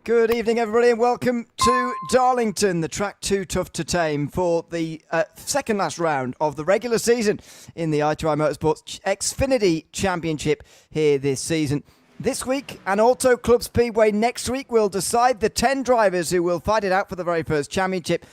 Good evening, everybody, and welcome to Darlington, the track too tough to tame for the second last round of the regular season in the I2I Motorsports Xfinity Championship here this season. This week, and Auto Club Speedway next week, will decide the 10 drivers who will fight it out for the very first championship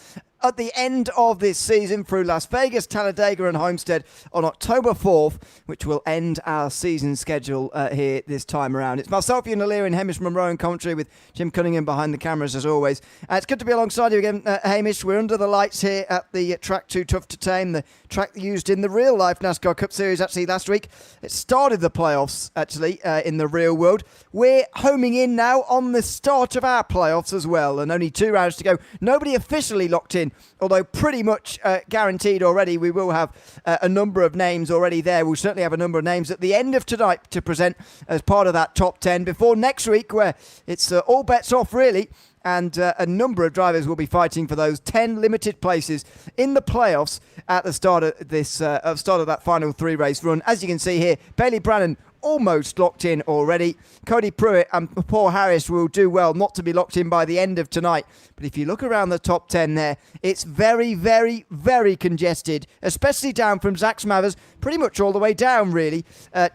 at the end of this season through Las Vegas, Talladega and Homestead on October 4th, which will end our season schedule here this time around. It's myself, Ian Lallier, and Hamish Monroe in commentary with Jim Cunningham behind the cameras as always. It's good to be alongside you again, Hamish. We're under the lights here at the track too tough to tame, the track used in the real-life NASCAR Cup Series actually last week. It started the playoffs actually in the real world. We're homing in now on the start of our playoffs as well, and only 2 rounds to go. Nobody officially locked in, although pretty much guaranteed already. We will have a number of names already there. We'll certainly have a number of names at the end of tonight to present as part of that top 10 before next week, where it's all bets off really, and a number of drivers will be fighting for those 10 limited places in the playoffs at the start of this start of that final 3-race run. As you can see here, Bailey Brannan almost locked in already. Cody Pruitt and Paul Harris will do well not to be locked in by the end of tonight. But if you look around the top 10 there, it's very, very, very congested, especially down from Zach Smathers, pretty much all the way down, really,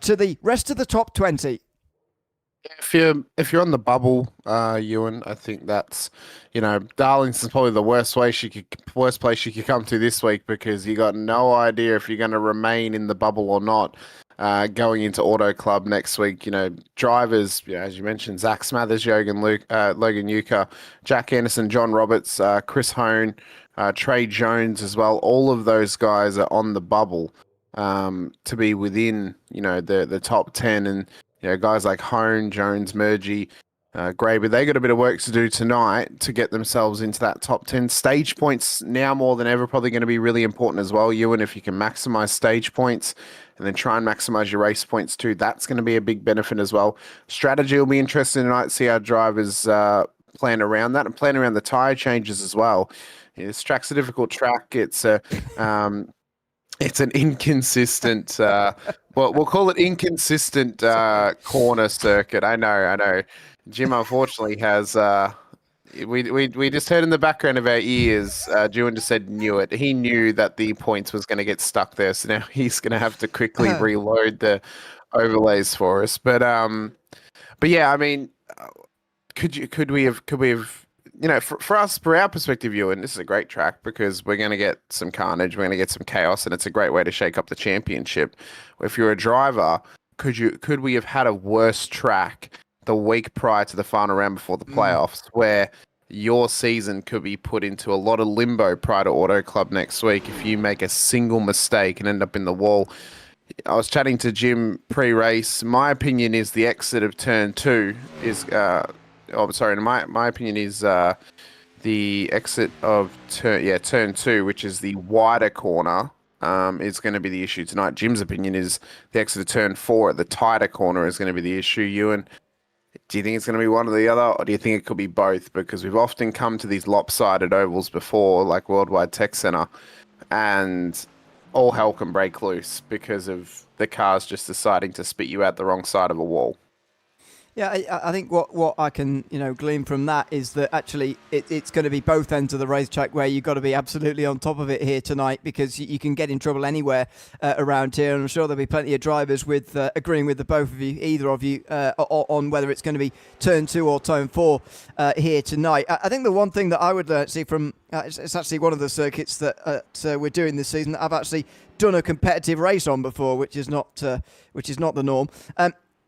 to the rest of the top 20. If you're on the bubble, Ewan, I think that's, Darlington's probably the worst place you could come to this week, because you got no idea if you're going to remain in the bubble or not. Going into Auto Club next week, drivers, as you mentioned, Zach Smathers, Logan Yuka, Jack Anderson, John Roberts, Chris Hone, Trey Jones as well. All of those guys are on the bubble to be within, the top 10. And, guys like Hone, Jones, Murgy, Graber, they got a bit of work to do tonight to get themselves into that top 10. Stage points now more than ever probably going to be really important as well, Ewan. If you can maximize stage points and then try and maximize your race points too, that's going to be a big benefit as well. Strategy will be interesting tonight, see how drivers plan around that and plan around the tyre changes as well. This track's a difficult track. It's an inconsistent, we'll call it inconsistent corner circuit. I know. Jim unfortunately has, we just heard in the background of our ears, Ewan just said knew it. He knew that the points was going to get stuck there, so now he's going to have to quickly reload the overlays for us. But yeah, I mean, could we have, for us, for our perspective, Ewan, this is a great track because we're going to get some carnage, we're going to get some chaos, and it's a great way to shake up the championship. If you're a driver, could we have had a worse track the week prior to the final round before the playoffs, where your season could be put into a lot of limbo prior to Auto Club next week if you make a single mistake and end up in the wall? I was chatting to Jim pre-race. My opinion is the exit of turn 2 is... my opinion is the exit of turn 2, which is the wider corner, is going to be the issue tonight. Jim's opinion is the exit of turn 4 at the tighter corner is going to be the issue. Ewan, do you think it's going to be one or the other, or do you think it could be both? Because we've often come to these lopsided ovals before, like Worldwide Tech Center, and all hell can break loose because of the cars just deciding to spit you out the wrong side of a wall. Yeah, I think what I can glean from that is that actually it's going to be both ends of the racetrack where you've got to be absolutely on top of it here tonight, because you can get in trouble anywhere around here, and I'm sure there'll be plenty of drivers with agreeing with the both of you, either of you, on whether it's going to be turn 2 or turn 4 here tonight. I think the one thing that I would see from it's actually one of the circuits that we're doing this season that I've actually done a competitive race on before, which is not the norm.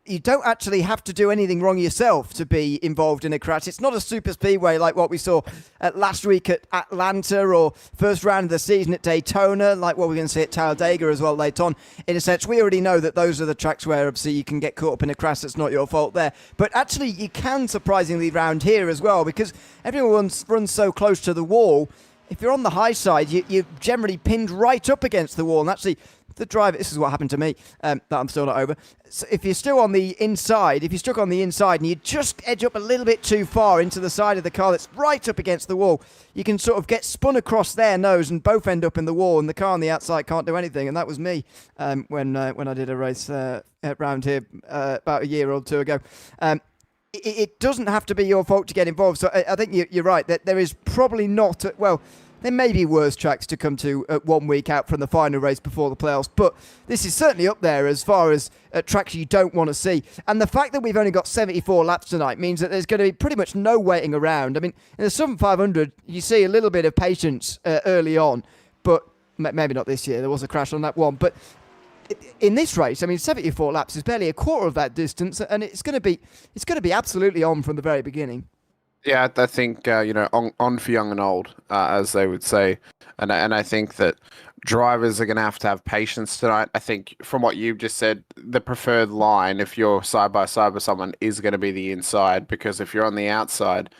You don't actually have to do anything wrong yourself to be involved in a crash. It's not a super speedway like what we saw last week at Atlanta, or first round of the season at Daytona, like what we're going to see at Talladega as well later on. In a sense, we already know that those are the tracks where obviously you can get caught up in a crash that's not your fault there. But actually you can surprisingly round here as well, because everyone runs so close to the wall. if you're on the high side, you're generally pinned right up against the wall. And actually, the driver, this is what happened to me, that I'm still not over. So if you're still on the inside, if you're stuck on the inside and you just edge up a little bit too far into the side of the car that's right up against the wall, you can sort of get spun across their nose and both end up in the wall, and the car on the outside can't do anything. And that was me when I did a race around here about a year or two ago. It doesn't have to be your fault to get involved. So I think you're right that there is probably not, there may be worse tracks to come to 1 week out from the final race before the playoffs, but this is certainly up there as far as tracks you don't want to see. And the fact that we've only got 74 laps tonight means that there's going to be pretty much no waiting around. I mean, in the Southern 500, you see a little bit of patience early on, but maybe not this year. There was a crash on that one, but in this race, I mean, 74 laps is barely a quarter of that distance, and it's going to be absolutely on from the very beginning. Yeah, I think on for young and old, as they would say, and I think that drivers are going to have patience tonight. I think from what you've just said, the preferred line, if you're side by side with someone, is going to be the inside, because if you're on the outside,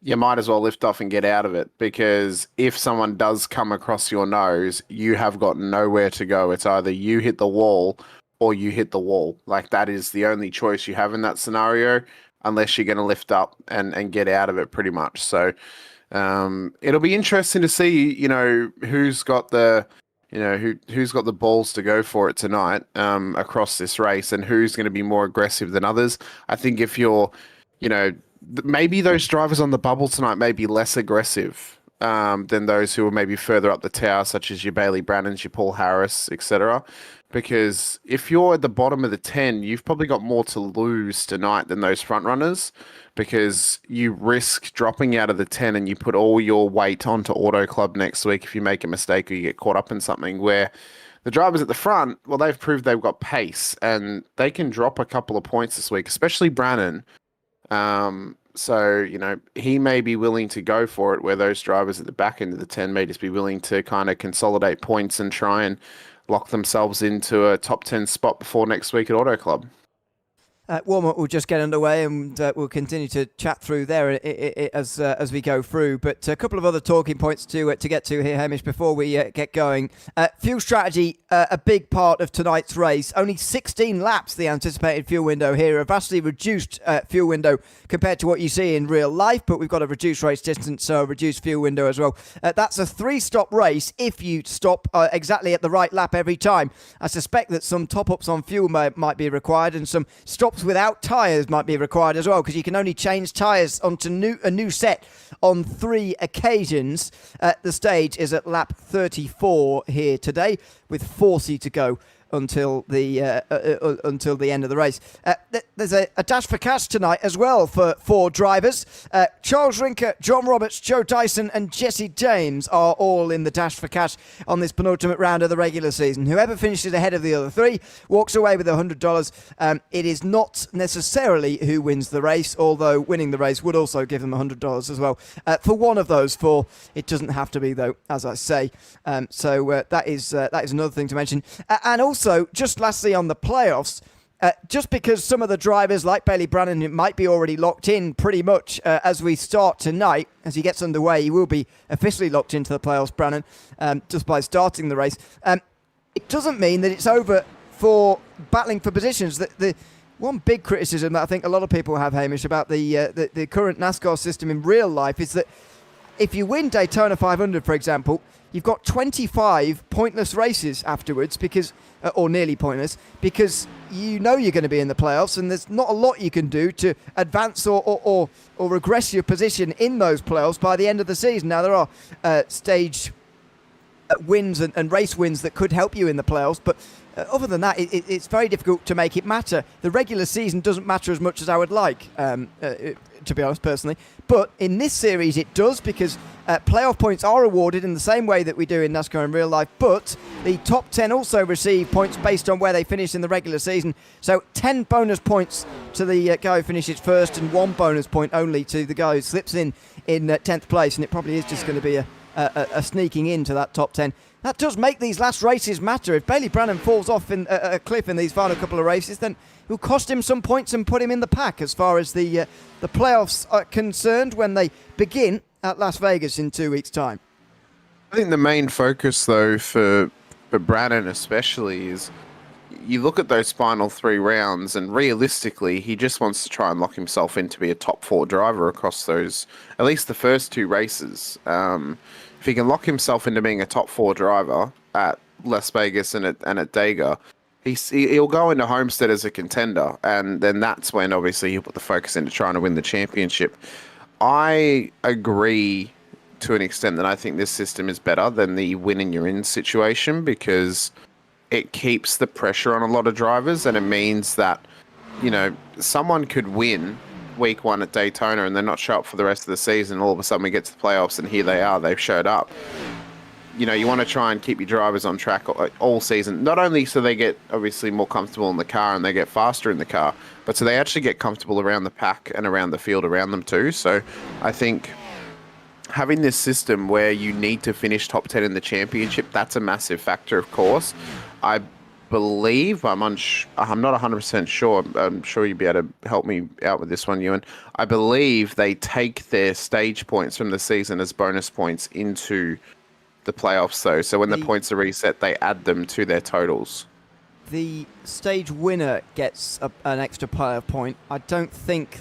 you might as well lift off and get out of it, because if someone does come across your nose, you have got nowhere to go. It's either you hit the wall or you hit the wall. Like, that is the only choice you have in that scenario, unless you're going to lift up and get out of it pretty much. So it'll be interesting to see, who's got the, who's got the balls to go for it tonight across this race, and who's going to be more aggressive than others. I think if you're, maybe those drivers on the bubble tonight may be less aggressive than those who are maybe further up the tower, such as your Bailey Brannons, your Paul Harris, etc. Because if you're at the bottom of the 10, you've probably got more to lose tonight than those front runners, because you risk dropping out of the 10 and you put all your weight onto Auto Club next week if you make a mistake or you get caught up in something, where the drivers at the front, well, they've proved they've got pace and they can drop a couple of points this week, especially Brannon. So, he may be willing to go for it, where those drivers at the back end of the 10 may just be willing to kind of consolidate points and try and lock themselves into a top 10 spot before next week at Auto Club. Warm-up will just get underway, and we'll continue to chat through there as we go through. But a couple of other talking points to get to here, Hamish, before we get going. Fuel strategy, a big part of tonight's race. Only 16 laps, the anticipated fuel window here. A vastly reduced fuel window compared to what you see in real life, but we've got a reduced race distance, so a reduced fuel window as well. That's a 3-stop race if you stop exactly at the right lap every time. I suspect that some top-ups on fuel might be required, and some stops without tyres might be required as well, because you can only change tyres onto a new set on 3 occasions. The stage is at lap 34 here today, with 40 to go until the end of the race. There's a dash for cash tonight as well for 4 drivers. Charles Rinker, John Roberts, Joe Dyson and Jesse James are all in the dash for cash on this penultimate round of the regular season. Whoever finishes ahead of the other 3 walks away with $100. It is not necessarily who wins the race, although winning the race would also give them $100 as well. For one of those 4, it doesn't have to be, though, as I say. So that is another thing to mention. And also, just lastly on the playoffs, just because some of the drivers like Bailey Brannon might be already locked in pretty much as we start tonight, as he gets underway, he will be officially locked into the playoffs, Brannon, just by starting the race. It doesn't mean that it's over for battling for positions. The one big criticism that I think a lot of people have, Hamish, about the current NASCAR system in real life is that if you win Daytona 500, for example, you've got 25 pointless races afterwards, because, or nearly pointless, because you're going to be in the playoffs, and there's not a lot you can do to advance or regress your position in those playoffs by the end of the season. Now, there are stage wins and race wins that could help you in the playoffs, but other than that, it's very difficult to make it matter. The regular season doesn't matter as much as I would like, to be honest, personally. But in this series, it does, because playoff points are awarded in the same way that we do in NASCAR in real life. But the top 10 also receive points based on where they finish in the regular season. So 10 bonus points to the guy who finishes first, and 1 bonus point only to the guy who slips in 10th place. And it probably is just going to be a sneaking into that top 10. That does make these last races matter. If Bailey Brannon falls off in a cliff in these final couple of races, then it will cost him some points and put him in the pack as far as the playoffs are concerned when they begin at Las Vegas in 2 weeks' time. I think the main focus, though, for Brannon especially is you look at those final 3 rounds, and realistically, he just wants to try and lock himself in to be a top 4 driver across those, at least the first 2 races. If he can lock himself into being a top 4 driver at Las Vegas and at Dega, he'll go into Homestead as a contender, and then that's when obviously he'll put the focus into trying to win the championship. I agree to an extent that I think this system is better than the win and you're in situation, because it keeps the pressure on a lot of drivers, and it means that, someone could win week 1 at Daytona and then not show up for the rest of the season. All of a sudden we get to the playoffs and here they are, they've showed up. You want to try and keep your drivers on track all season, not only so they get obviously more comfortable in the car and they get faster in the car, but so they actually get comfortable around the pack and around the field around them too. So I think having this system where you need to finish top 10 in the championship, that's a massive factor, of course. I believe, I'm not 100% sure, I'm sure you'd be able to help me out with this one, Ewan. I believe they take their stage points from the season as bonus points into the playoffs, though. So when the points are reset, they add them to their totals. The stage winner gets an extra playoff point. I don't think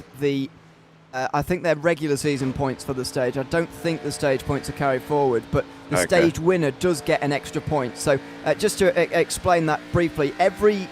I think they're regular season points for the stage. I don't think the stage points are carried forward, but the stage winner does get an extra point. So just to explain that briefly, every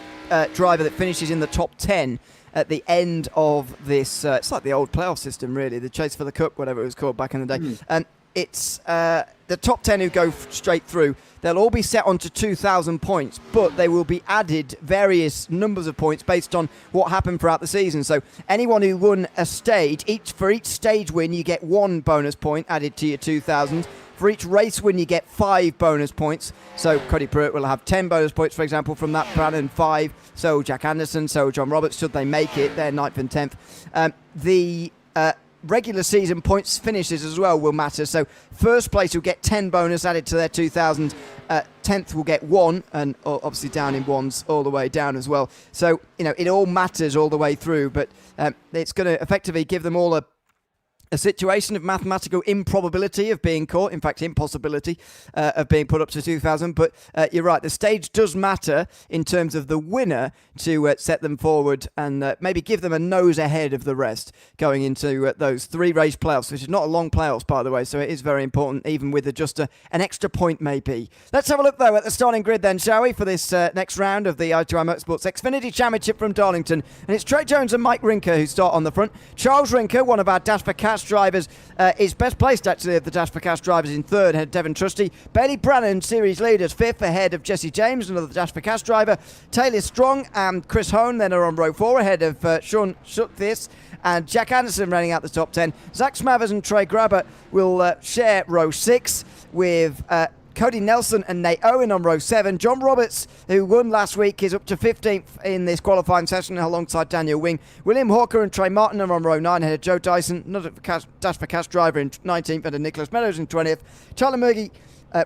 driver that finishes in the top 10 at the end of this, it's like the old playoff system, really, the Chase for the Cup, whatever it was called back in the day. And it's the top 10 who go straight through. They'll all be set onto 2,000 points, but they will be added various numbers of points based on what happened throughout the season. So anyone who won a stage, for each stage win, you get 1 bonus point added to your 2,000. For each race win, you get 5 bonus points. So Cody Pruitt will have 10 bonus points, for example, from that Brandon 5. So Jack Anderson, so John Roberts, should they make it, they're 9th and 10th. The regular season points finishes as well will matter. So first place will get 10 bonus added to their 2,000. 10th will get 1, and obviously down in 1s all the way down as well. So, it all matters all the way through, but it's going to effectively give them all a situation of mathematical improbability of being caught, in fact impossibility of being put up to 2,000, but you're right, the stage does matter in terms of the winner to set them forward and maybe give them a nose ahead of the rest going into those 3 race playoffs, which is not a long playoffs, by the way, so it is very important, even with just an extra point maybe. Let's have a look though at the starting grid then, shall we, for this next round of the I2I Motorsports Xfinity Championship from Darlington. And it's Trey Jones and Mike Rinker who start on the front. Charles Rinker, one of our Dash for Cash drivers, is best placed actually of the Dash for Cash drivers, in 3rd ahead of Devon Trusty. Bailey Brannan, series leaders, 5th ahead of Jesse James, another Dash for Cash driver. Taylor Strong and Chris Hone then are on row 4 ahead of Sean Shuckthis and Jack Anderson running out the top 10. Zach Smathers and Trey Grabber will share row 6 with Cody Nelson and Nate Owen on row 7. John Roberts, who won last week, is up to 15th in this qualifying session alongside Daniel Wing. William Hawker and Trey Martin are on row 9 ahead of Joe Dyson, another Dash for Cash driver, in 19th, and Nicholas Meadows in 20th. Charlie Murgy,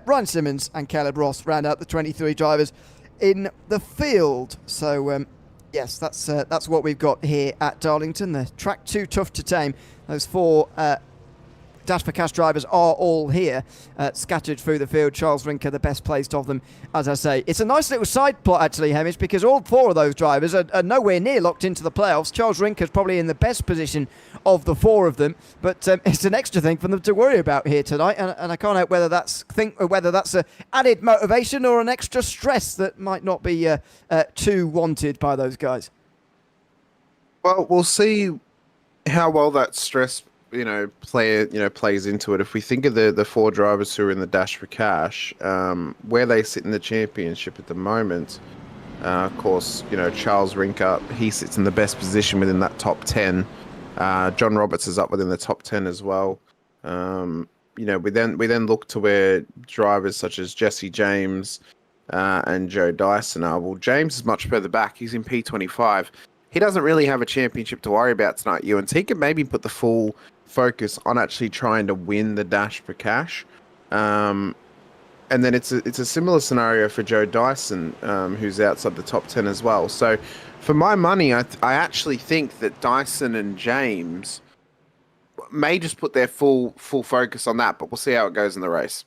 Ryan Simmons and Caleb Ross round out the 23 drivers in the field. So, yes, that's what we've got here at Darlington. The track too tough to tame. Those 4 Dash for Cash drivers are all here, scattered through the field. Charles Rinker, the best placed of them, as I say. It's a nice little side plot, actually, Hamish, because all 4 of those drivers are nowhere near locked into the playoffs. Charles Rinker's probably in the best position of the 4 of them, but it's an extra thing for them to worry about here tonight, and I can't help whether that's an added motivation or an extra stress that might not be too wanted by those guys. Well, we'll see how well that stress plays into it. If we think of the 4 drivers who are in the Dash for Cash, where they sit in the championship at the moment, of course, Charles Rinker, he sits in the best position within that top 10. John Roberts is up within the top 10 as well. We then look to where drivers such as Jesse James and Joe Dyson are. Well, James is much further back. He's in P25. He doesn't really have a championship to worry about tonight, Ewan. So he can maybe put the full focus on actually trying to win the Dash for Cash. And then it's a similar scenario for Joe Dyson, who's outside the top 10 as well. So for my money, I actually think that Dyson and James may just put their full focus on that, but we'll see how it goes in the race.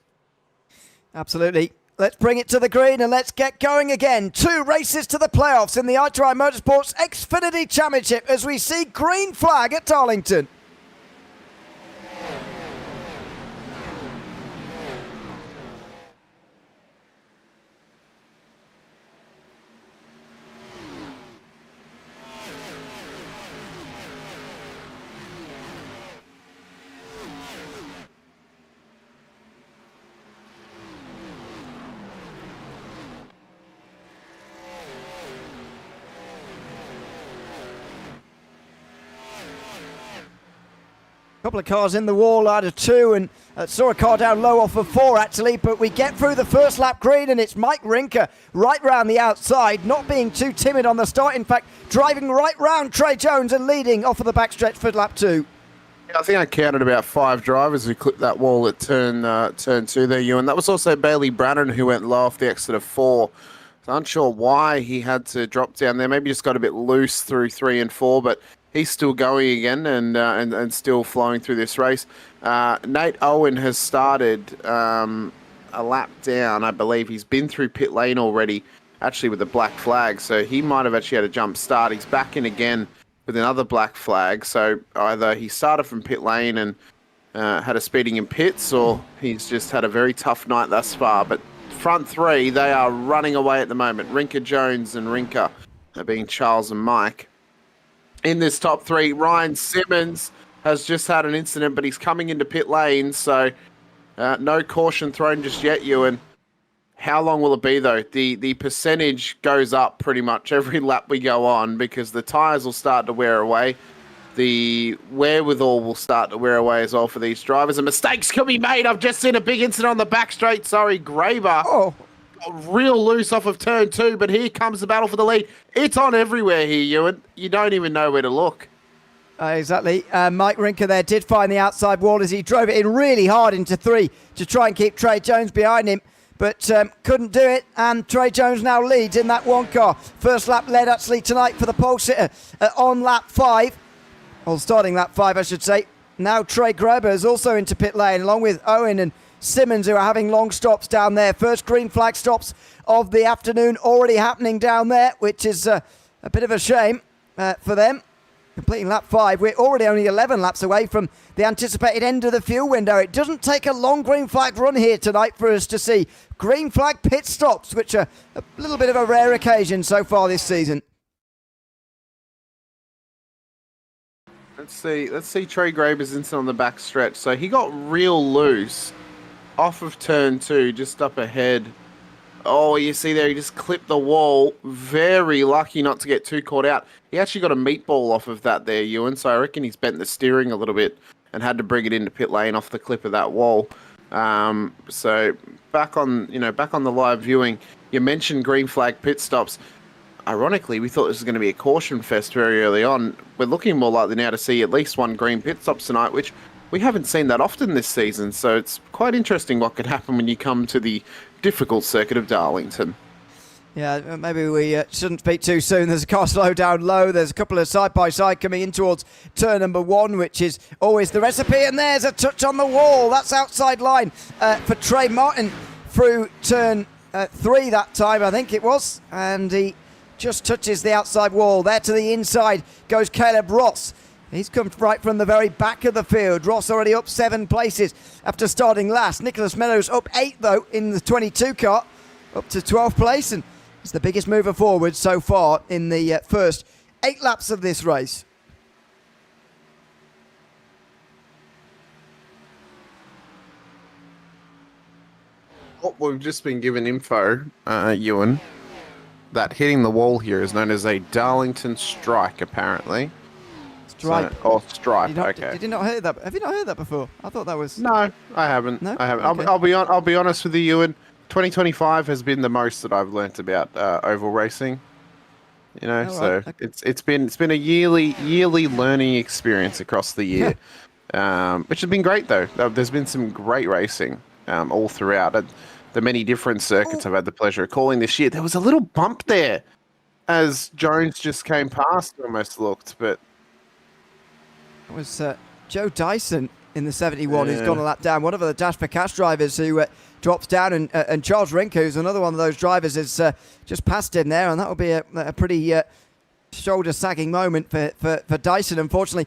Absolutely. Let's bring it to the green and let's get going again. 2 races to the playoffs in the I2I Motorsports Xfinity Championship as we see green flag at Darlington. Couple of cars in the wall out of 2 and saw a car down low off of 4 actually, but we get through the first lap green and it's Mike Rinker right round the outside, not being too timid on the start, in fact driving right round Trey Jones and leading off of the backstretch for lap 2. Yeah, I think I counted about 5 drivers who clipped that wall at turn 2 there, Ewan. That was also Bailey Brannan who went low off the exit of 4. So unsure why he had to drop down there, maybe just got a bit loose through 3 and 4, but he's still going again and still flowing through this race. Nate Owen has started a lap down. I believe he's been through pit lane already, actually with a black flag. So he might have actually had a jump start. He's back in again with another black flag. So either he started from pit lane and had a speeding in pits, or he's just had a very tough night thus far. But front 3, they are running away at the moment. Rinker, Jones and Rinker being Charles and Mike. In this top 3, Ryan Simmons has just had an incident, but he's coming into pit lane, so no caution thrown just yet, Ewan. How long will it be, though? The percentage goes up pretty much every lap we go on because the tyres will start to wear away. The wherewithal will start to wear away as well for these drivers, and mistakes can be made. I've just seen a big incident on the back straight. Sorry, Graber. Oh. Real loose off of turn 2, but here comes the battle for the lead. It's on everywhere here, Ewan. You don't even know where to look. Exactly. Mike Rinker there did find the outside wall as he drove it in really hard into 3 to try and keep Trey Jones behind him, but couldn't do it, and Trey Jones now leads in that 1 car. First lap led actually tonight for the pole sitter on lap 5, or starting lap 5 I should say. Now Trey Graber is also into pit lane along with Owen and Simmons, who are having long stops down there. First green flag stops of the afternoon already happening down there, which is a bit of a shame for them. Completing lap 5. We're already only 11 laps away from the anticipated end of the fuel window. It doesn't take a long green flag run here tonight for us to see green flag pit stops, which are a little bit of a rare occasion so far this season. Let's see Trey Graber's incident on the back stretch. So he got real loose off of turn 2, just up ahead. Oh, you see there, he just clipped the wall. Very lucky not to get too caught out. He actually got a meatball off of that there, Ewan, so I reckon he's bent the steering a little bit and had to bring it into pit lane off the clip of that wall. So back on the live viewing, you mentioned green flag pit stops. Ironically, we thought this was going to be a caution fest very early on. We're looking more likely now to see at least 1 green pit stop tonight, which we haven't seen that often this season, so it's quite interesting what could happen when you come to the difficult circuit of Darlington. Yeah, maybe we shouldn't speak too soon. There's a car slow down low. There's a couple of side-by-side coming in towards turn number 1, which is always the recipe. And there's a touch on the wall. That's outside line for Trey Martin through turn 3 that time, I think it was. And he just touches the outside wall. There to the inside goes Caleb Ross. He's come right from the very back of the field. Ross already up 7 places after starting last. Nicholas Meadows up 8, though, in the 22 car, up to 12th place. And it's the biggest mover forward so far in the first 8 laps of this race. Well, we've just been given info, Ewan, that hitting the wall here is known as a Darlington strike, apparently. Stripe. Stripe. Okay. Did you not hear that? Have you not heard that before? I thought that was. No, I haven't. No? I haven't. Okay. I'll be honest with you, Ewan. 2025 has been the most that I've learnt about oval racing. You know, so okay. it's been a yearly learning experience across the year, which has been great though. There's been some great racing all throughout. The many different circuits I've had the pleasure of calling this year. There was a little bump there as Jones just came past, almost looked, but. It was Joe Dyson in the 71 who's gone a lap down. One of the Dash for Cash drivers who drops down, and Charles Rinker, who's another one of those drivers, has just passed him there, and that will be a pretty shoulder-sagging moment for Dyson, unfortunately.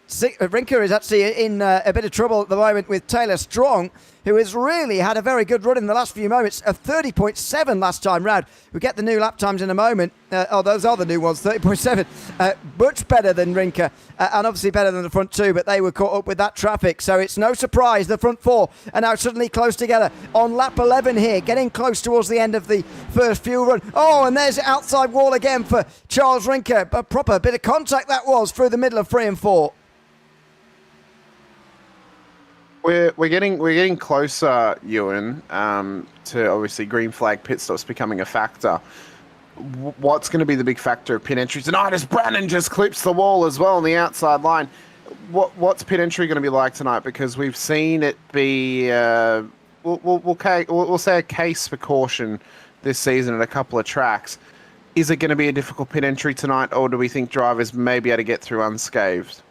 Rinker is actually in a bit of trouble at the moment with Taylor Strong, who has really had a very good run in the last few moments. A 30.7 last time round. We'll get the new lap times in a moment. Those are the new ones, 30.7. Much better than Rinker, and obviously better than the front two, but they were caught up with that traffic. So it's no surprise the front four are now suddenly close together on lap 11 here, getting close towards the end of the first fuel run. Oh, and there's the outside wall again for Charles Rinker. A proper bit of contact that was through the middle of 3 and 4. We're getting closer, Ewan, to obviously green flag pit stops becoming a factor. What's going to be the big factor of pit entry tonight as Brannon just clips the wall as well on the outside line? What's pit entry going to be like tonight? Because we've seen it be, we'll say a case for caution this season at a couple of tracks. Is it going to be a difficult pit entry tonight, or do we think drivers may be able to get through unscathed?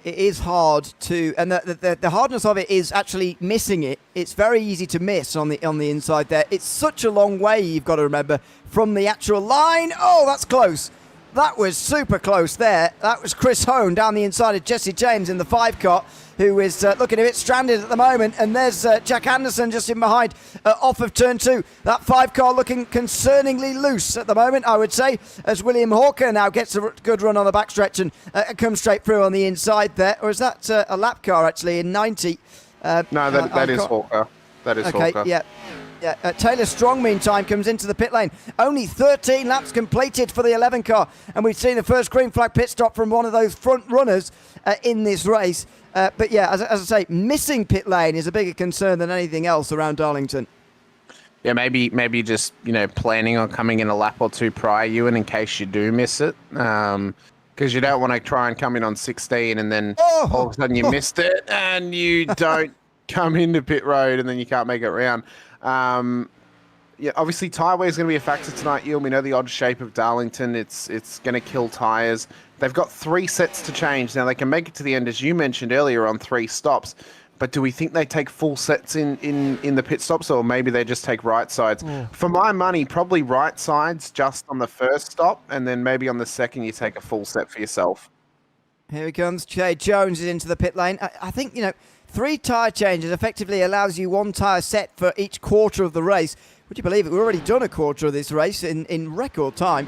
It is hard to, and the hardness of it is actually missing it. It's very easy to miss on the inside there. It's such a long way, you've got to remember, from the actual line. Oh, that's close. That was super close there. That was Chris Hone down the inside of Jesse James in the 5 car, who is looking a bit stranded at the moment. And there's Jack Anderson just in behind off of turn 2. That 5 car looking concerningly loose at the moment, I would say, as William Hawker now gets a good run on the backstretch and comes straight through on the inside there. Or is that a lap car actually in 90? No, that is Hawker. That is okay, Hawker. Yeah. Taylor Strong, meantime, comes into the pit lane. Only 13 laps completed for the 11 car. And we've seen the first green flag pit stop from one of those front runners in this race. But yeah, as I say, missing pit lane is a bigger concern than anything else around Darlington. Yeah, maybe just, planning on coming in a lap or two prior, Ewan, in case you do miss it. Because you don't want to try and come in on 16 and then all of a sudden you missed it and you don't come into pit road and then you can't make it round. Obviously tyre wear is going to be a factor tonight, Ewan. We know the odd shape of Darlington. It's going to kill tyres. They've got 3 sets to change. Now, they can make it to the end, as you mentioned earlier, on 3 stops. But do we think they take full sets in the pit stops, or maybe they just take right sides? For my money, probably right sides just on the first stop, and then maybe on the second you take a full set for yourself. Here he comes. Jay Jones is into the pit lane. I think, 3 tyre changes effectively allows you 1 tyre set for each quarter of the race. Would you believe it? We've already done a quarter of this race in record time,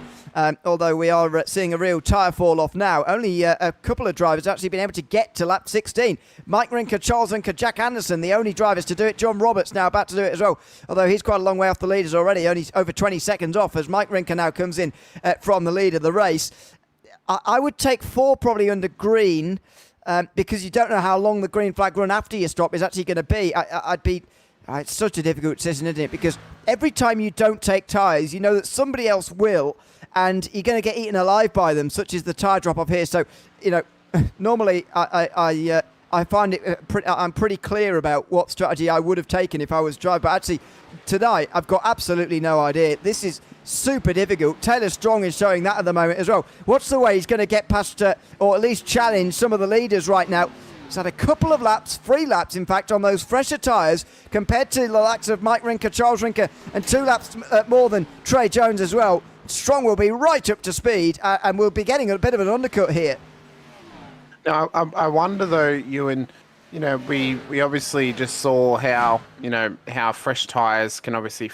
although we are seeing a real tyre fall off now. Only a couple of drivers actually been able to get to lap 16. Mike Rinker, Charles Rinker, Jack Anderson, the only drivers to do it. John Roberts now about to do it as well, although he's quite a long way off the leaders already, only over 20 seconds off as Mike Rinker now comes in from the lead of the race. I would take 4 probably under green because you don't know how long the green flag run after your stop is actually going to be. It's such a difficult decision, isn't it? Because every time you don't take tyres, you know that somebody else will, and you're going to get eaten alive by them, such as the tyre drop-off here. So, normally I find it I'm pretty clear about what strategy I would have taken if I was driving. But actually, tonight, I've got absolutely no idea. This is super difficult. Taylor Strong is showing that at the moment as well. What's the way he's going to get past, or at least challenge some of the leaders right now? He's had a couple of laps, 3 laps in fact, on those fresher tyres compared to the likes of Mike Rinker, Charles Rinker, and 2 laps more than Trey Jones as well. Strong will be right up to speed and we'll be getting a bit of an undercut here. Now, I wonder though, Ewan, we obviously just saw how fresh tyres can obviously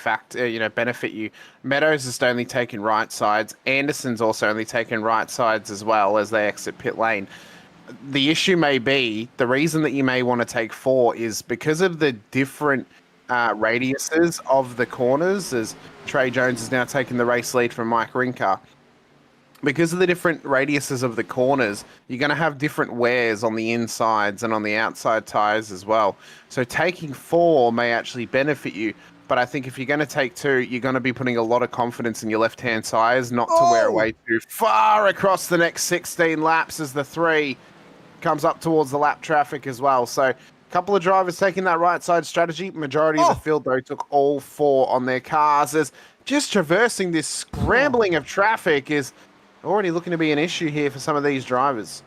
benefit you. Meadows has only taken right sides. Anderson's also only taken right sides as well as they exit pit lane. The issue may be, the reason that you may want to take 4 is because of the different radiuses of the corners, as Trey Jones has now taken the race lead from Mike Rinker. Because of the different radiuses of the corners, you're going to have different wears on the insides and on the outside tyres as well. So taking 4 may actually benefit you. But I think if you're going to take 2, you're going to be putting a lot of confidence in your left-hand tyres not to wear away too far across the next 16 laps as the 3 comes up towards the lap traffic as well. So a couple of drivers taking that right side strategy. Majority of the field, though, took all 4 on their cars. As just traversing this scrambling of traffic is already looking to be an issue here for some of these drivers.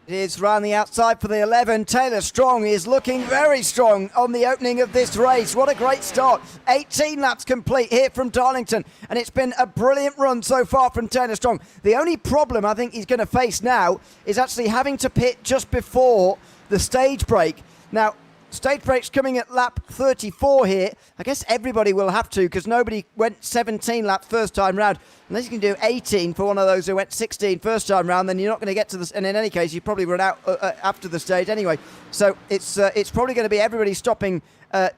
It is round the outside for the 11. Taylor Strong is looking very strong on the opening of this race. What a great start. 18 laps complete here from Darlington, and it's been a brilliant run so far from Taylor Strong. The only problem I think he's going to face now is actually having to pit just before the stage break. Now, stage break's coming at lap 34 here. I guess everybody will have to, because nobody went 17 laps first time round. Unless you can do 18 for one of those who went 16 first time round, then you're not going to get to this. And in any case, you probably run out after the stage anyway. So it's probably going to be everybody stopping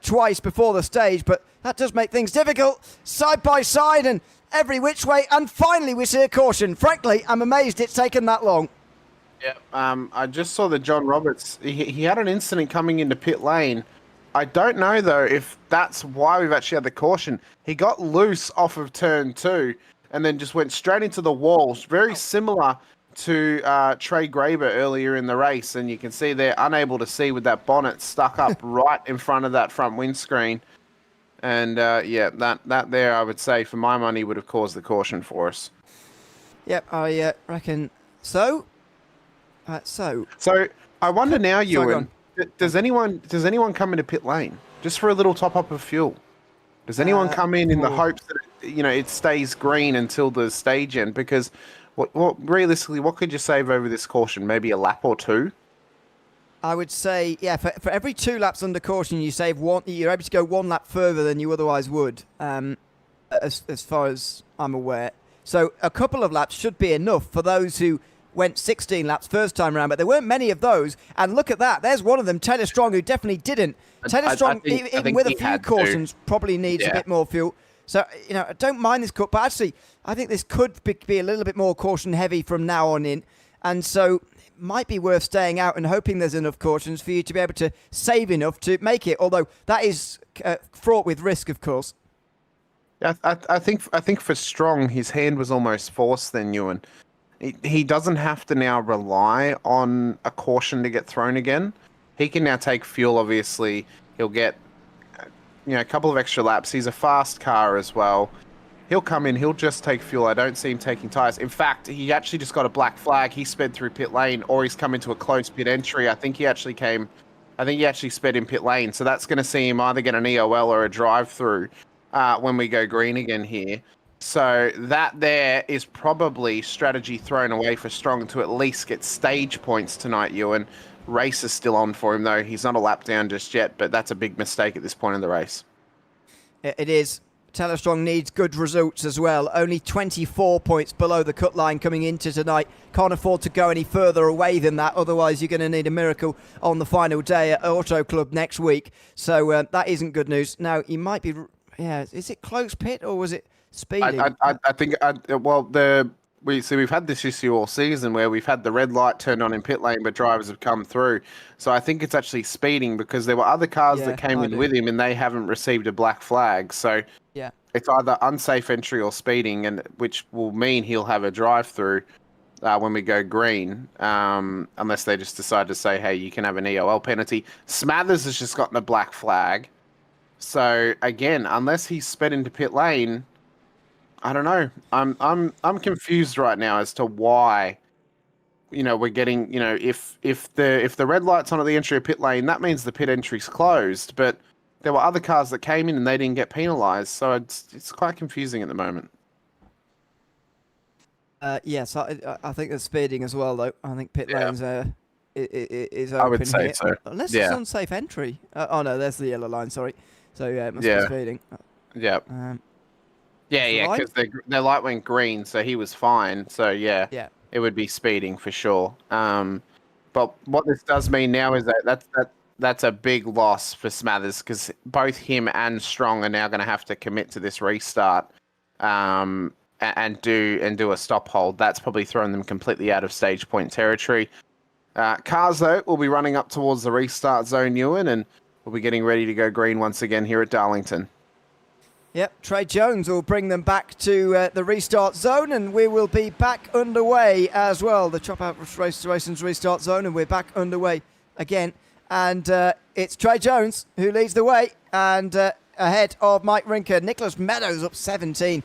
twice before the stage. But that does make things difficult. Side by side and every which way. And finally, we see a caution. Frankly, I'm amazed it's taken that long. Yeah, I just saw that John Roberts, he had an incident coming into pit lane. I don't know, though, if that's why we've actually had the caution. He got loose off of turn 2 and then just went straight into the walls, very similar to Trey Graber earlier in the race. And you can see they're unable to see with that bonnet stuck up right in front of that front windscreen. And, yeah, that there, I would say, for my money, would have caused the caution for us. Yep, I reckon so. So I wonder now, Ewan, does anyone come into pit lane just for a little top up of fuel? Does anyone come in the hopes that it stays green until the stage end? Because what realistically, what could you save over this caution? Maybe a lap or two. I would say, yeah, for every 2 laps under caution, you save one. You're able to go 1 lap further than you otherwise would, as far as I'm aware. So a couple of laps should be enough for those who went 16 laps first time round, but there weren't many of those. And look at that. There's one of them, Taylor Strong, who definitely didn't. Taylor Strong, even with a few cautions, probably needs a bit more fuel. So, I don't mind this cut, but actually, I think this could be a little bit more caution heavy from now on in. And so it might be worth staying out and hoping there's enough cautions for you to be able to save enough to make it. Although that is fraught with risk, of course. Yeah, I think for Strong, his hand was almost forced then, Ewan. He doesn't have to now rely on a caution to get thrown again. He can now take fuel, obviously. He'll get a couple of extra laps. He's a fast car as well. He'll come in, he'll just take fuel. I don't see him taking tyres. In fact, he actually just got a black flag. He sped through pit lane, or he's come into a close pit entry. I think he actually sped in pit lane. So that's going to see him either get an EOL or a drive-through when we go green again here. So that there is probably strategy thrown away for Strong to at least get stage points tonight, Ewan. Race is still on for him, though. He's not a lap down just yet, but that's a big mistake at this point in the race. It is. Taylor Strong needs good results as well. Only 24 points below the cut line coming into tonight. Can't afford to go any further away than that. Otherwise, you're going to need a miracle on the final day at Auto Club next week. So that isn't good news. Now, he might be... Yeah, is it close pit or was it... speeding? I think we've had this issue all season where we've had the red light turned on in pit lane, but drivers have come through. So I think it's actually speeding because there were other cars that came in with him and they haven't received a black flag. So it's either unsafe entry or speeding, and which will mean he'll have a drive-through when we go green, unless they just decide to say, hey, you can have an EOL penalty. Smathers has just gotten a black flag. So again, unless he's sped into pit lane, I don't know. I'm confused right now as to why, we're getting, if the red light's on at the entry of pit lane, that means the pit entry's closed. But there were other cars that came in and they didn't get penalised, so it's quite confusing at the moment. Yes, I think there's speeding as well, though. I think pit lanes is open. I would say here. so. Unless it's unsafe entry. Oh no, there's the yellow line. Sorry. So it must be speeding. Yeah. Because their light went green, so he was fine. So it would be speeding for sure. But what this does mean now is that's a big loss for Smathers, because both him and Strong are now going to have to commit to this restart and do a stop hold. That's probably thrown them completely out of stage point territory. Cars, though, will be running up towards the restart zone, Ewan, and we'll be getting ready to go green once again here at Darlington. Yep, Trey Jones will bring them back to the restart zone, and we will be back underway as well. The Chop Out Race's restart zone, and we're back underway again. And it's Trey Jones who leads the way, and ahead of Mike Rinker. Nicholas Meadows up 17.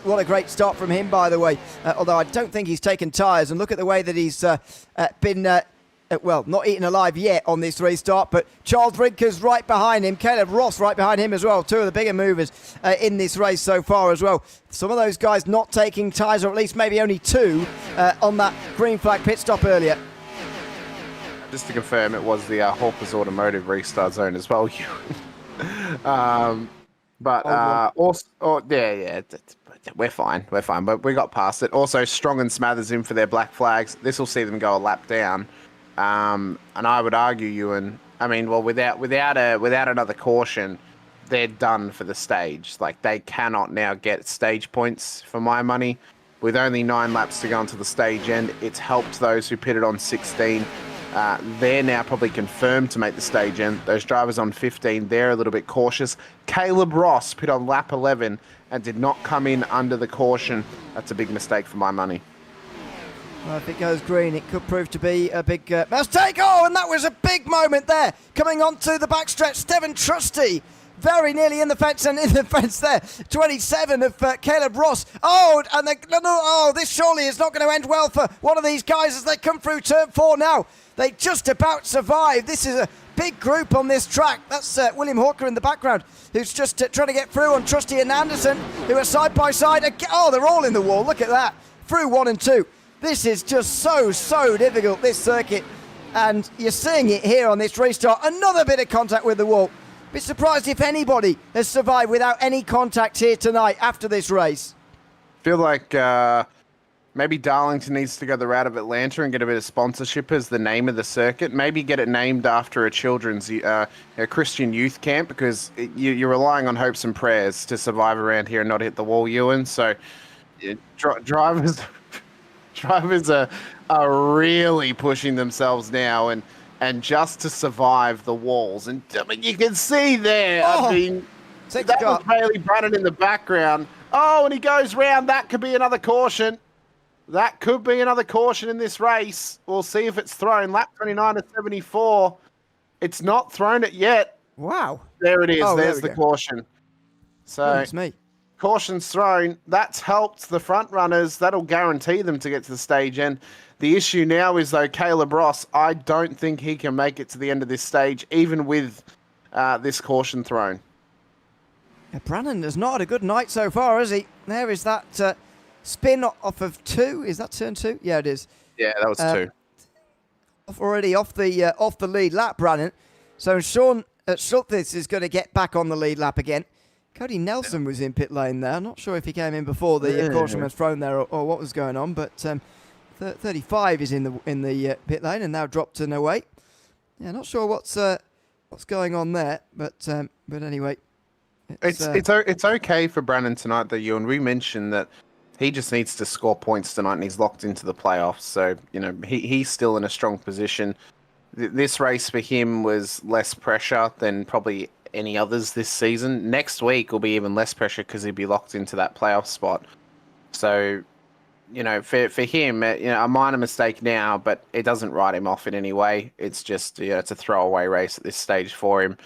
What a great start from him, by the way. Although I don't think he's taken tyres, and look at the way that he's been not eaten alive yet on this restart, but Charles Rinker's right behind him. Caleb Ross right behind him as well. Two of the bigger movers in this race so far as well. Some of those guys not taking tyres, or at least maybe only two on that green flag pit stop earlier. Just to confirm, it was the Hawkers Automotive restart zone as well. We're fine. But we got past it. Also, Strong and Smathers in for their black flags. This will see them go a lap down. And I would argue, Ewan, without another caution, they're done for the stage. Like, they cannot now get stage points for my money. With only 9 laps to go onto the stage end, it's helped those who pitted on 16. They're now probably confirmed to make the stage end. Those drivers on 15, they're a little bit cautious. Caleb Ross pit on lap 11 and did not come in under the caution. That's a big mistake for my money. Well, if it goes green, it could prove to be a big mistake. Oh, and that was a big moment there. Coming onto the backstretch, Steven Trusty. Very nearly in the fence, and in the fence there. 27 of Caleb Ross. This surely is not going to end well for one of these guys as they come through turn 4 now. They just about survive. This is a big group on this track. That's William Hawker in the background, who's just trying to get through on Trusty and Anderson, who are side by side. They're all in the wall. Look at that. Through 1 and 2. This is just so difficult, this circuit. And you're seeing it here on this restart. Another bit of contact with the wall. Be surprised if anybody has survived without any contact here tonight after this race. Feel like maybe Darlington needs to go the route of Atlanta and get a bit of sponsorship as the name of the circuit. Maybe get it named after a children's Christian youth camp, because you're relying on hopes and prayers to survive around here and not hit the wall, Ewan. So drivers are really pushing themselves now and just to survive the walls. And I mean, you can see there, that was Bailey Brannan in the background. Oh, and he goes round. That could be another caution. That could be another caution in this race. We'll see if it's thrown. Lap 29 to 74. It's not thrown it yet. Wow. There it is. There's the caution. So it's me. Caution's thrown. That's helped the front runners. That'll guarantee them to get to the stage end. The issue now is, though, Caleb Ross, I don't think he can make it to the end of this stage, even with this caution thrown. Yeah, Brannan has not had a good night so far, has he? There is that spin off of 2. Is that turn 2? Yeah, it is. Yeah, that was 2. Already off the lead lap, Brannan. So Sean Schultz is going to get back on the lead lap again. Cody Nelson was in pit lane there. Not sure if he came in before the caution was thrown there or what was going on, but 35 is in the pit lane and now dropped to no 8. Yeah, not sure what's going on there, but anyway, it's okay for Brannan tonight, though, Ewan. We mentioned that he just needs to score points tonight, and he's locked into the playoffs. So he's still in a strong position. This race for him was less pressure than probably any others this season. Next week will be even less pressure because he'll be locked into that playoff spot. So, for him, a minor mistake now, but it doesn't write him off in any way. It's just, it's a throwaway race at this stage for him.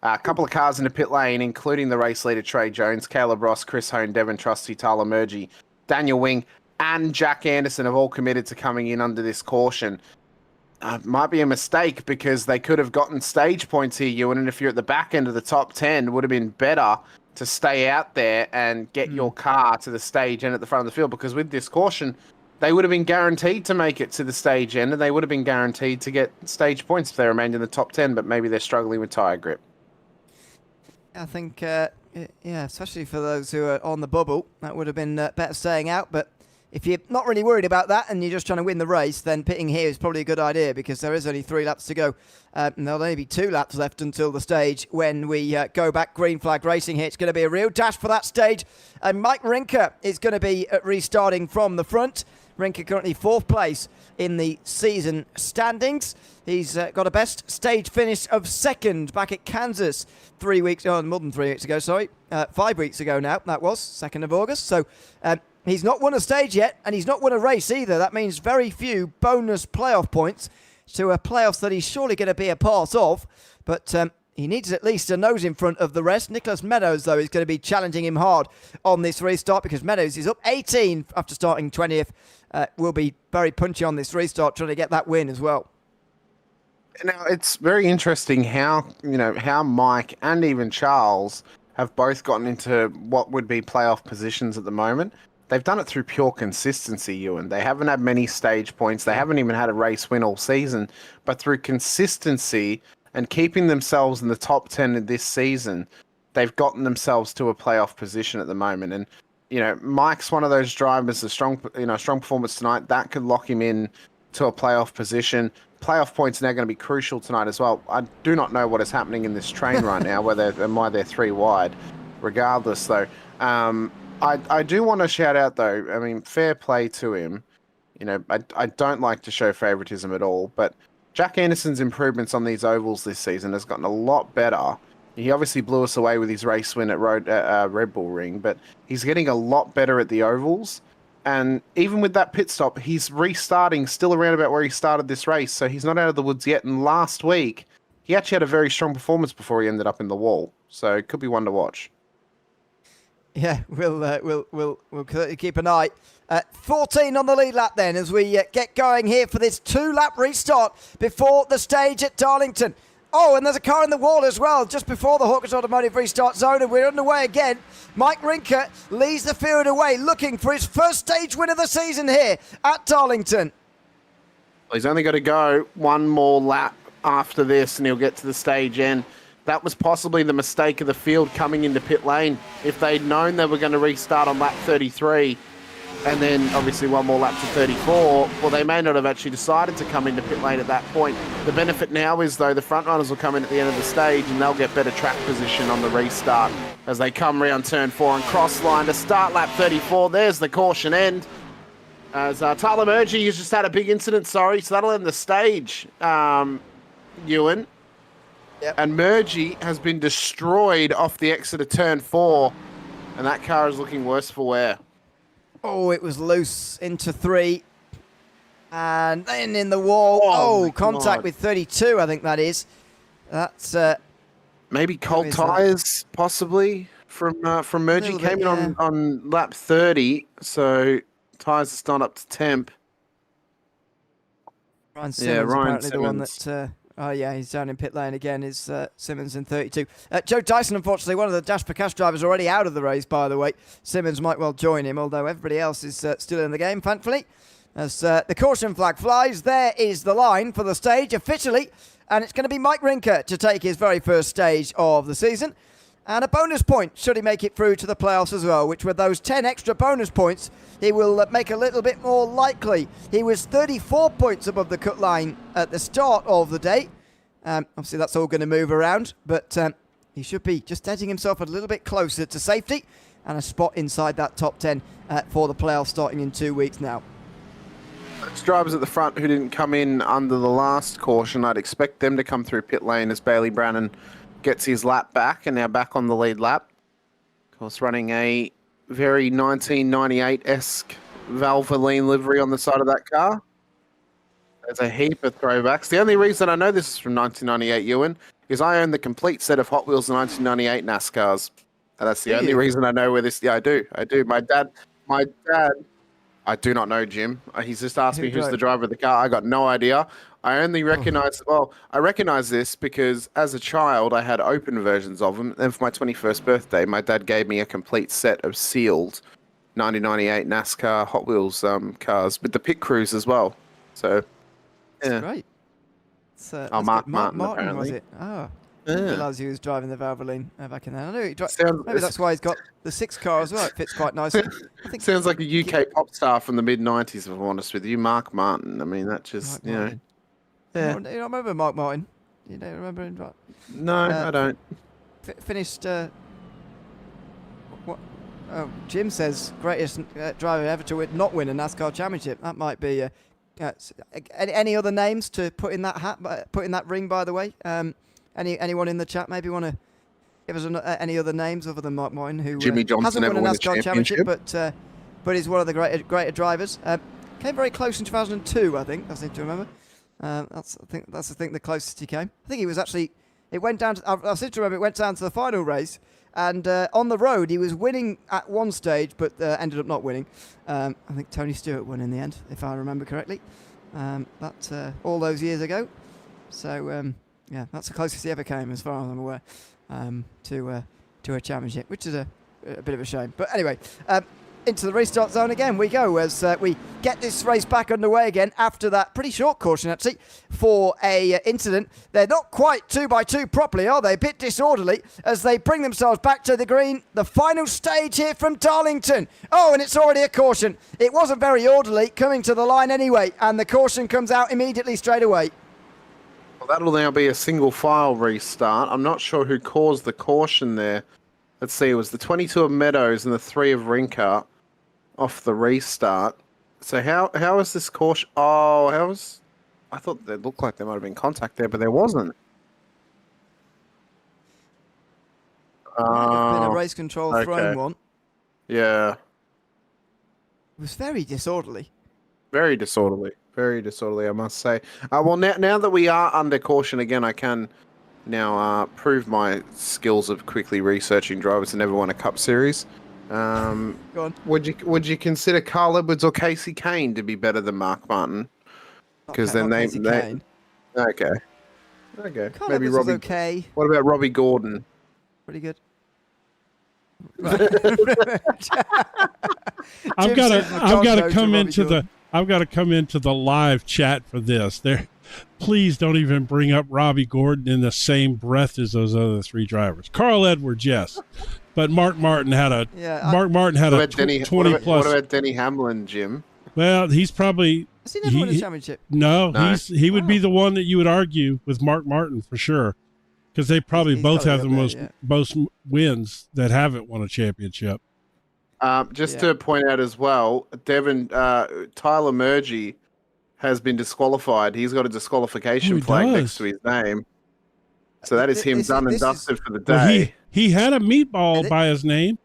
A couple of cars in the pit lane, including the race leader Trey Jones, Caleb Ross, Chris Hone, Devon Trusty, Tyler Murgy, Daniel Wing, and Jack Anderson have all committed to coming in under this caution. Might be a mistake because they could have gotten stage points here, Ewan, and if you're at the back end of the top 10, it would have been better to stay out there and get your car to the stage end at the front of the field, because with this caution, they would have been guaranteed to make it to the stage end, and they would have been guaranteed to get stage points if they remained in the top 10, but maybe they're struggling with tyre grip. I think, especially for those who are on the bubble, that would have been better staying out, but if you're not really worried about that and you're just trying to win the race, then pitting here is probably a good idea, because there is only 3 laps to go. And there'll only be 2 laps left until the stage when we go back green flag racing here. It's going to be a real dash for that stage. And Mike Rinker is going to be restarting from the front. Rinker currently 4th place in the season standings. He's got a best stage finish of 2nd back at Kansas more than 3 weeks ago, 5 weeks ago now. That was 2nd of August. So he's not won a stage yet, and he's not won a race either. That means very few bonus playoff points to playoffs that he's surely going to be a part of. But he needs at least a nose in front of the rest. Nicholas Meadows, though, is going to be challenging him hard on this restart, because Meadows is up 18 after starting 20th. Will be very punchy on this restart, trying to get that win as well. Now, it's very interesting how Mike and even Charles have both gotten into what would be playoff positions at the moment. They've done it through pure consistency, Ewan. They haven't had many stage points. They haven't even had a race win all season. But through consistency and keeping themselves in the top 10 of this season, they've gotten themselves to a playoff position at the moment. And, Mike's one of those drivers, strong performance tonight, that could lock him in to a playoff position. Playoff points are now going to be crucial tonight as well. I do not know what is happening in this train right now, why they're 3 wide. Regardless, though, I do want to shout out, though, I mean, fair play to him. I don't like to show favoritism at all, but Jack Anderson's improvements on these ovals this season has gotten a lot better. He obviously blew us away with his race win at Red Bull Ring, but he's getting a lot better at the ovals. And even with that pit stop, he's restarting still around about where he started this race, so he's not out of the woods yet. And last week, he actually had a very strong performance before he ended up in the wall, so it could be one to watch. Yeah, we'll keep an eye. 14 on the lead lap then as we get going here for this 2-lap restart before the stage at Darlington. Oh, and there's a car in the wall as well, just before the Hawkins Automotive restart zone, and we're underway again. Mike Rinker leads the field away, looking for his first stage win of the season here at Darlington. Well, he's only got to go one more lap after this, and he'll get to the stage end. That was possibly the mistake of the field coming into pit lane. If they'd known they were going to restart on lap 33, and then obviously one more lap to 34, well, they may not have actually decided to come into pit lane at that point. The benefit now is, though, the front runners will come in at the end of the stage and they'll get better track position on the restart as they come round turn 4 and cross line to start lap 34. There's the caution end. As Tyler Murgy has just had a big incident, so that'll end the stage, Ewan. Yep. And Murgy has been destroyed off the exit of turn 4, and that car is looking worse for wear. Oh, it was loose into 3. And then in the wall. Oh, contact God. with 32, I think that is. That's... Maybe cold tyres, possibly, from Murgy. Came in on lap 30, so tyres are still up to temp. Ryan Simmons, apparently the one that... he's down in pit lane again, is Simmons in 32. Joe Dyson, unfortunately, one of the Dash for Cash drivers, already out of the race, by the way. Simmons might well join him, although everybody else is still in the game, thankfully. As the caution flag flies, there is the line for the stage officially, and it's going to be Mike Rinker to take his very first stage of the season. And a bonus point should he make it through to the playoffs as well, which with those 10 extra bonus points, he will make a little bit more likely. He was 34 points above the cut line at the start of the day. Obviously, that's all going to move around, but he should be just edging himself a little bit closer to safety and a spot inside that top 10 for the playoffs starting in 2 weeks now. Those drivers at the front who didn't come in under the last caution, I'd expect them to come through pit lane as Bailey Brannon gets his lap back and now back on the lead lap. Of course, running a very 1998-esque Valvoline livery on the side of that car. There's a heap of throwbacks. The only reason I know this is from 1998, Ewan, is I own the complete set of Hot Wheels 1998 NASCARs. And that's the only reason I know where this... Yeah, I do. My dad... I do not know, Jim. He's just asked me who's the driver of the car. I got no idea. I only recognize... Well, I recognize this because as a child, I had open versions of them. Then for my 21st birthday, my dad gave me a complete set of sealed 1998 NASCAR Hot Wheels cars with the pit crews as well. So, yeah. That's great. Mark Martin, apparently. Was it? Oh. I didn't realise he was driving the Valvoline back in there. I knew maybe that's why he's got the 6 car as well. It fits quite nicely. I think sounds like a UK pop star from the mid-90s, if I'm honest with you. Mark Martin. I mean, that just, Yeah. You don't remember Mark Martin? You don't remember him? No, I don't. Finished... Jim says greatest driver ever to not win a NASCAR championship. That might be... any other names to put in that hat? Put in that ring, by the way? Anyone in the chat maybe want to give us any other names other than Mark Martin, who Jimmy Johnson hasn't won a never NASCAR championship, but is one of the greater drivers. Came very close in 2002, I think. I seem to remember. That's the closest he came. I think he was actually. It went down. I seem to remember it went down to the final race, and on the road he was winning at one stage, but ended up not winning. I think Tony Stewart won in the end, if I remember correctly. All those years ago. So yeah, that's the closest he ever came, as far as I'm aware, to a championship, which is a bit of a shame. But anyway, into the restart zone again we go as we get this race back underway again after that pretty short caution, actually, for a incident. They're not quite 2x2 properly, are they? A bit disorderly as they bring themselves back to the green. The final stage here from Darlington. Oh, and it's already a caution. It wasn't very orderly coming to the line anyway, and the caution comes out immediately straight away. Well, that'll now be a single file restart. I'm not sure who caused the caution there. Let's see, it was the 22 of Meadows and the 3 of Rinker off the restart. So how is this caution? Oh, I thought it looked like there might have been contact there, but there wasn't. Might have been a race control thrown one. Yeah. It was very disorderly. Very disorderly. Very disorderly, I must say. Well, now that we are under caution again, I can now prove my skills of quickly researching drivers who never won a Cup Series. Go on. Would you consider Carl Edwards or Casey Kane to be better than Mark Martin? Because then they okay. Carl Maybe Edwards Robbie. was okay. What about Robbie Gordon? Pretty good. I've got to come into the live chat for this. Please don't even bring up Robbie Gordon in the same breath as those other 3 drivers. Carl Edwards, yes, but Mark Martin had a 20 plus. What about Denny Hamlin, Jim? Well, he's probably. Has he never won a championship? No. He would be the one that you would argue with Mark Martin for sure, because they probably both have the most wins that haven't won a championship. To point out as well, Tyler Murgy has been disqualified. He's got a disqualification flag next to his name. So that is him done and dusted for the day. Well, he had a meatball by his name.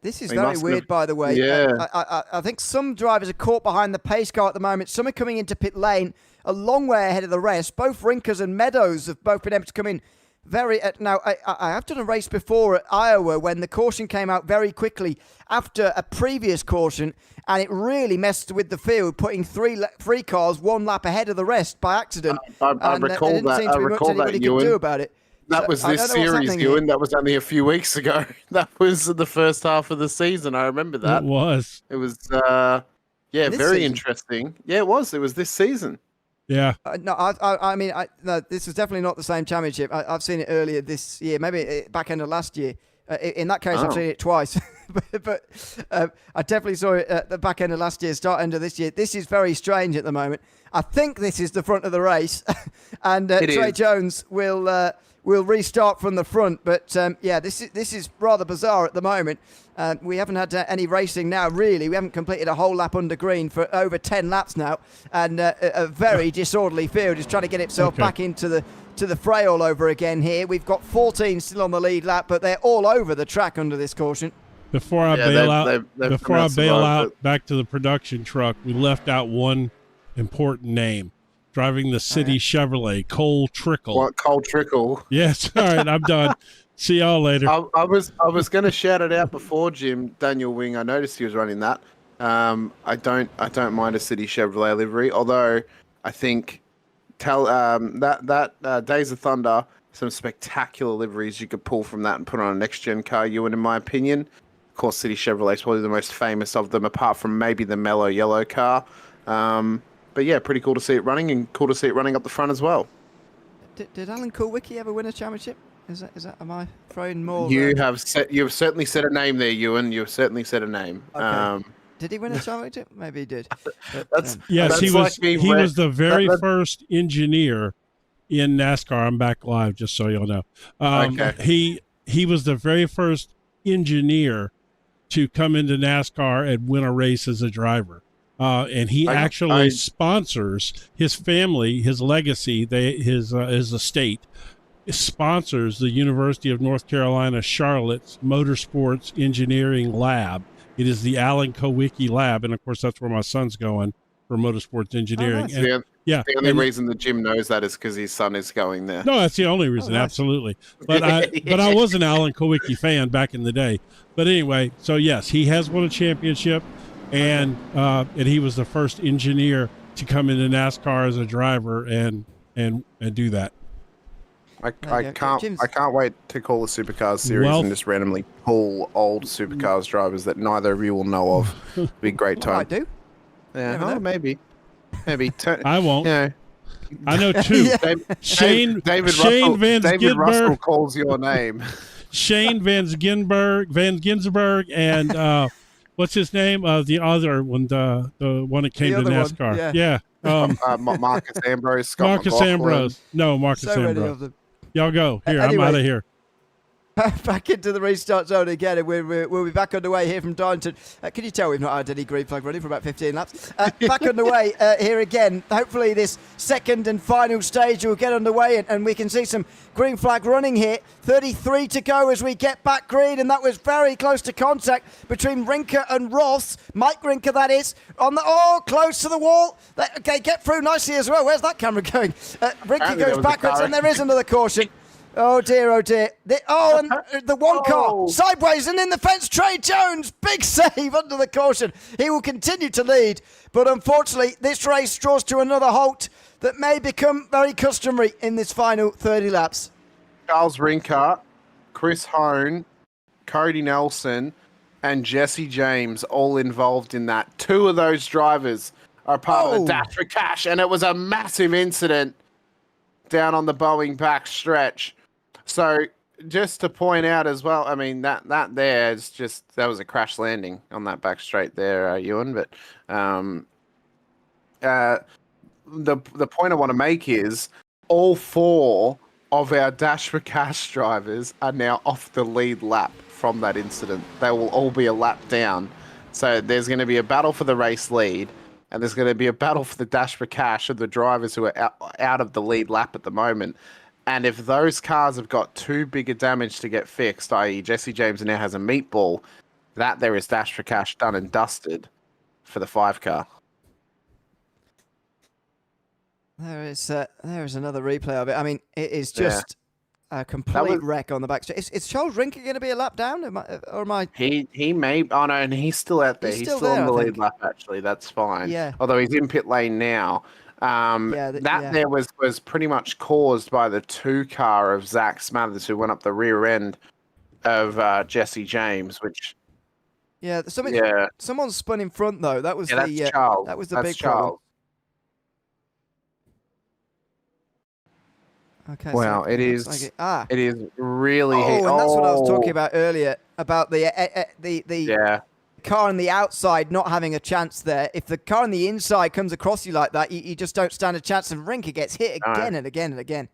This is very weird, by the way. Yeah. I think some drivers are caught behind the pace car at the moment. Some are coming into pit lane a long way ahead of the rest. Both Rinkers and Meadows have both been able to come in very. Now, I have done a race before at Iowa when the caution came out very quickly after a previous caution, and it really messed with the field, putting three cars 1 lap ahead of the rest by accident. I recall that. I recall that, Ewan. Could do about it. That was this series, Ewan. That was only a few weeks ago. That was the first half of the season. I remember that. It was. It was, very interesting. Yeah, it was. It was this season. Yeah. I mean, this was definitely not the same championship. I've seen it earlier this year, maybe back end of last year. In that case, I've seen it twice. but I definitely saw it at the back end of last year, start end of this year. This is very strange at the moment. I think this is the front of the race, and Trey Jones will restart from the front. But this is rather bizarre at the moment. We haven't had any racing now, really. We haven't completed a whole lap under green for over 10 laps now, and a very disorderly field is trying to get itself back into the fray all over again here. We've got 14 still on the lead lap, but they're all over the track under this caution. Before I bail out back to the production truck, we left out one important name. Driving the City Chevrolet, Cole Trickle. What, Cole Trickle? Yes. All right, I'm done. See y'all later. I was going to shout it out before, Jim. Daniel Wing, I noticed he was running that. I don't mind a City Chevrolet livery, although I think that Days of Thunder, some spectacular liveries you could pull from that and put on a next gen car. Ewan, in my opinion, of course, City Chevrolet is probably the most famous of them, apart from maybe the mellow yellow car. But yeah, pretty cool to see it running, and cool to see it running up the front as well. Did Alan Kulwicki ever win a championship? Is that? Am I throwing more? You've certainly said a name there, Ewan. You've certainly said a name. Okay. Did he win a championship? Maybe he did. But, yes, he was. He was the very first engineer in NASCAR. I'm back live, just so y'all know. Okay. He was the very first engineer to come into NASCAR and win a race as a driver. And he actually sponsors his family, his legacy, his estate sponsors the University of North Carolina Charlotte's Motorsports Engineering Lab. It is the Alan Kulwicki Lab, and of course that's where my son's going for motorsports engineering. Oh, nice. The only reason that Jim knows that is because his son is going there. No, that's the only reason. Nice. Absolutely. But I was an Alan Kulwicki fan back in the day. But anyway, so yes, he has won a championship. And he was the first engineer to come into NASCAR as a driver, and and do that. I can't wait to call the Supercars series and just randomly pull old Supercars drivers that neither of you will know of. It'd be a great time. I do. Yeah, maybe. I won't. Yeah. I know two. Shane David Russell calls your name. Shane Van Ginsberg, and what's his name? The other one, the one that came to NASCAR. Yeah. Marcus Ambrose, Marcus Ambrose. No, Marcus Ambrose. Y'all go. Here, anyway, I'm out of here. Back into the restart zone again, and we'll be back underway here from Darlington. Can you tell we've not had any green flag running for about 15 laps? Back underway here again. Hopefully this second and final stage will get underway, and we can see some green flag running here. 33 to go as we get back green, and that was very close to contact between Rinker and Ross. Mike Rinker, that is, on the close to the wall. Okay, get through nicely as well. Where's that camera going? Rinker goes backwards, and there is another caution. Oh dear, oh dear. And the one car sideways and in the fence. Trey Jones, big save under the caution. He will continue to lead, but unfortunately this race draws to another halt that may become very customary in this final 30 laps. Charles Rinker, Chris Hone, Cody Nelson, and Jesse James all involved in that. Two of those drivers are part of the Dash for Cash, and it was a massive incident down on the Boeing back stretch. So just to point out as well, I mean, that there is just, that was a crash landing on that back straight there, Ewan. But the point I want to make is all four of our Dash for Cash drivers are now off the lead lap from that incident. They will all be a lap down. So there's going to be a battle for the race lead, and there's going to be a battle for the Dash for Cash of the drivers who are out of the lead lap at the moment. And if those cars have got too big a damage to get fixed, i.e. Jesse James now has a meatball, that there is Dash for Cash done and dusted for the 5 car. There is another replay of it. I mean, it is just a complete wreck on the back straight. Is Charles Rinker going to be a lap down? Or am I? He may. Oh no, and he's still out there. He's still on the lead lap. Actually, that's fine. Yeah. Although he's in pit lane now. There was pretty much caused by the 2 car of Zach Smathers, who went up the rear end of Jesse James, which. Yeah. Someone spun in front though. That was that's Charles. That was the big problem. Okay. Wow, so it is. It is really. And that's what I was talking about earlier about the car on the outside not having a chance there. If the car on the inside comes across you like that, you just don't stand a chance, and Rinker gets hit again and again and again.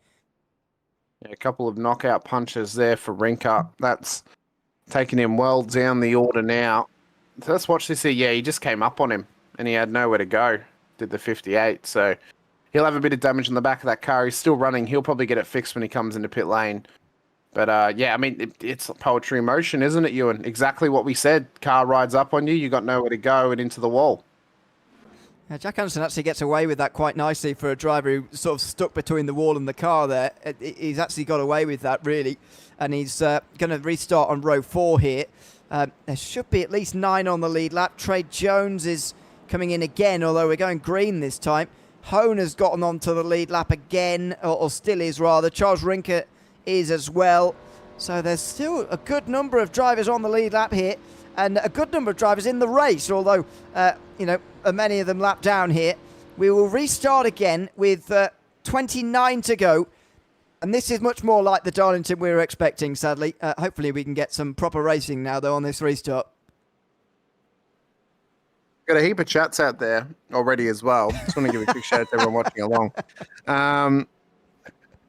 Yeah, a couple of knockout punches there for Rinker. That's taking him well down the order now. So let's watch this here. Yeah, he just came up on him, and he had nowhere to go. Did the 58, so he'll have a bit of damage on the back of that car. He's still running. He'll probably get it fixed when he comes into pit lane. But, I mean, it's poetry in motion, isn't it, Ewan? Exactly what we said. Car rides up on you, you got nowhere to go and into the wall. Jack Anderson actually gets away with that quite nicely for a driver who sort of stuck between the wall and the car there. He's actually got away with that, really. And he's going to restart on row 4 here. There should be at least 9 on the lead lap. Trey Jones is coming in again, although we're going green this time. Hone has gotten onto the lead lap again, or still is rather. Charles Rinker is as well. So there's still a good number of drivers on the lead lap here, and a good number of drivers in the race, although, many of them lap down here. We will restart again with 29 to go. And this is much more like the Darlington we were expecting, sadly. Hopefully we can get some proper racing now, though, on this restart. Got a heap of chats out there already as well. Just want to give a quick shout out to everyone watching along.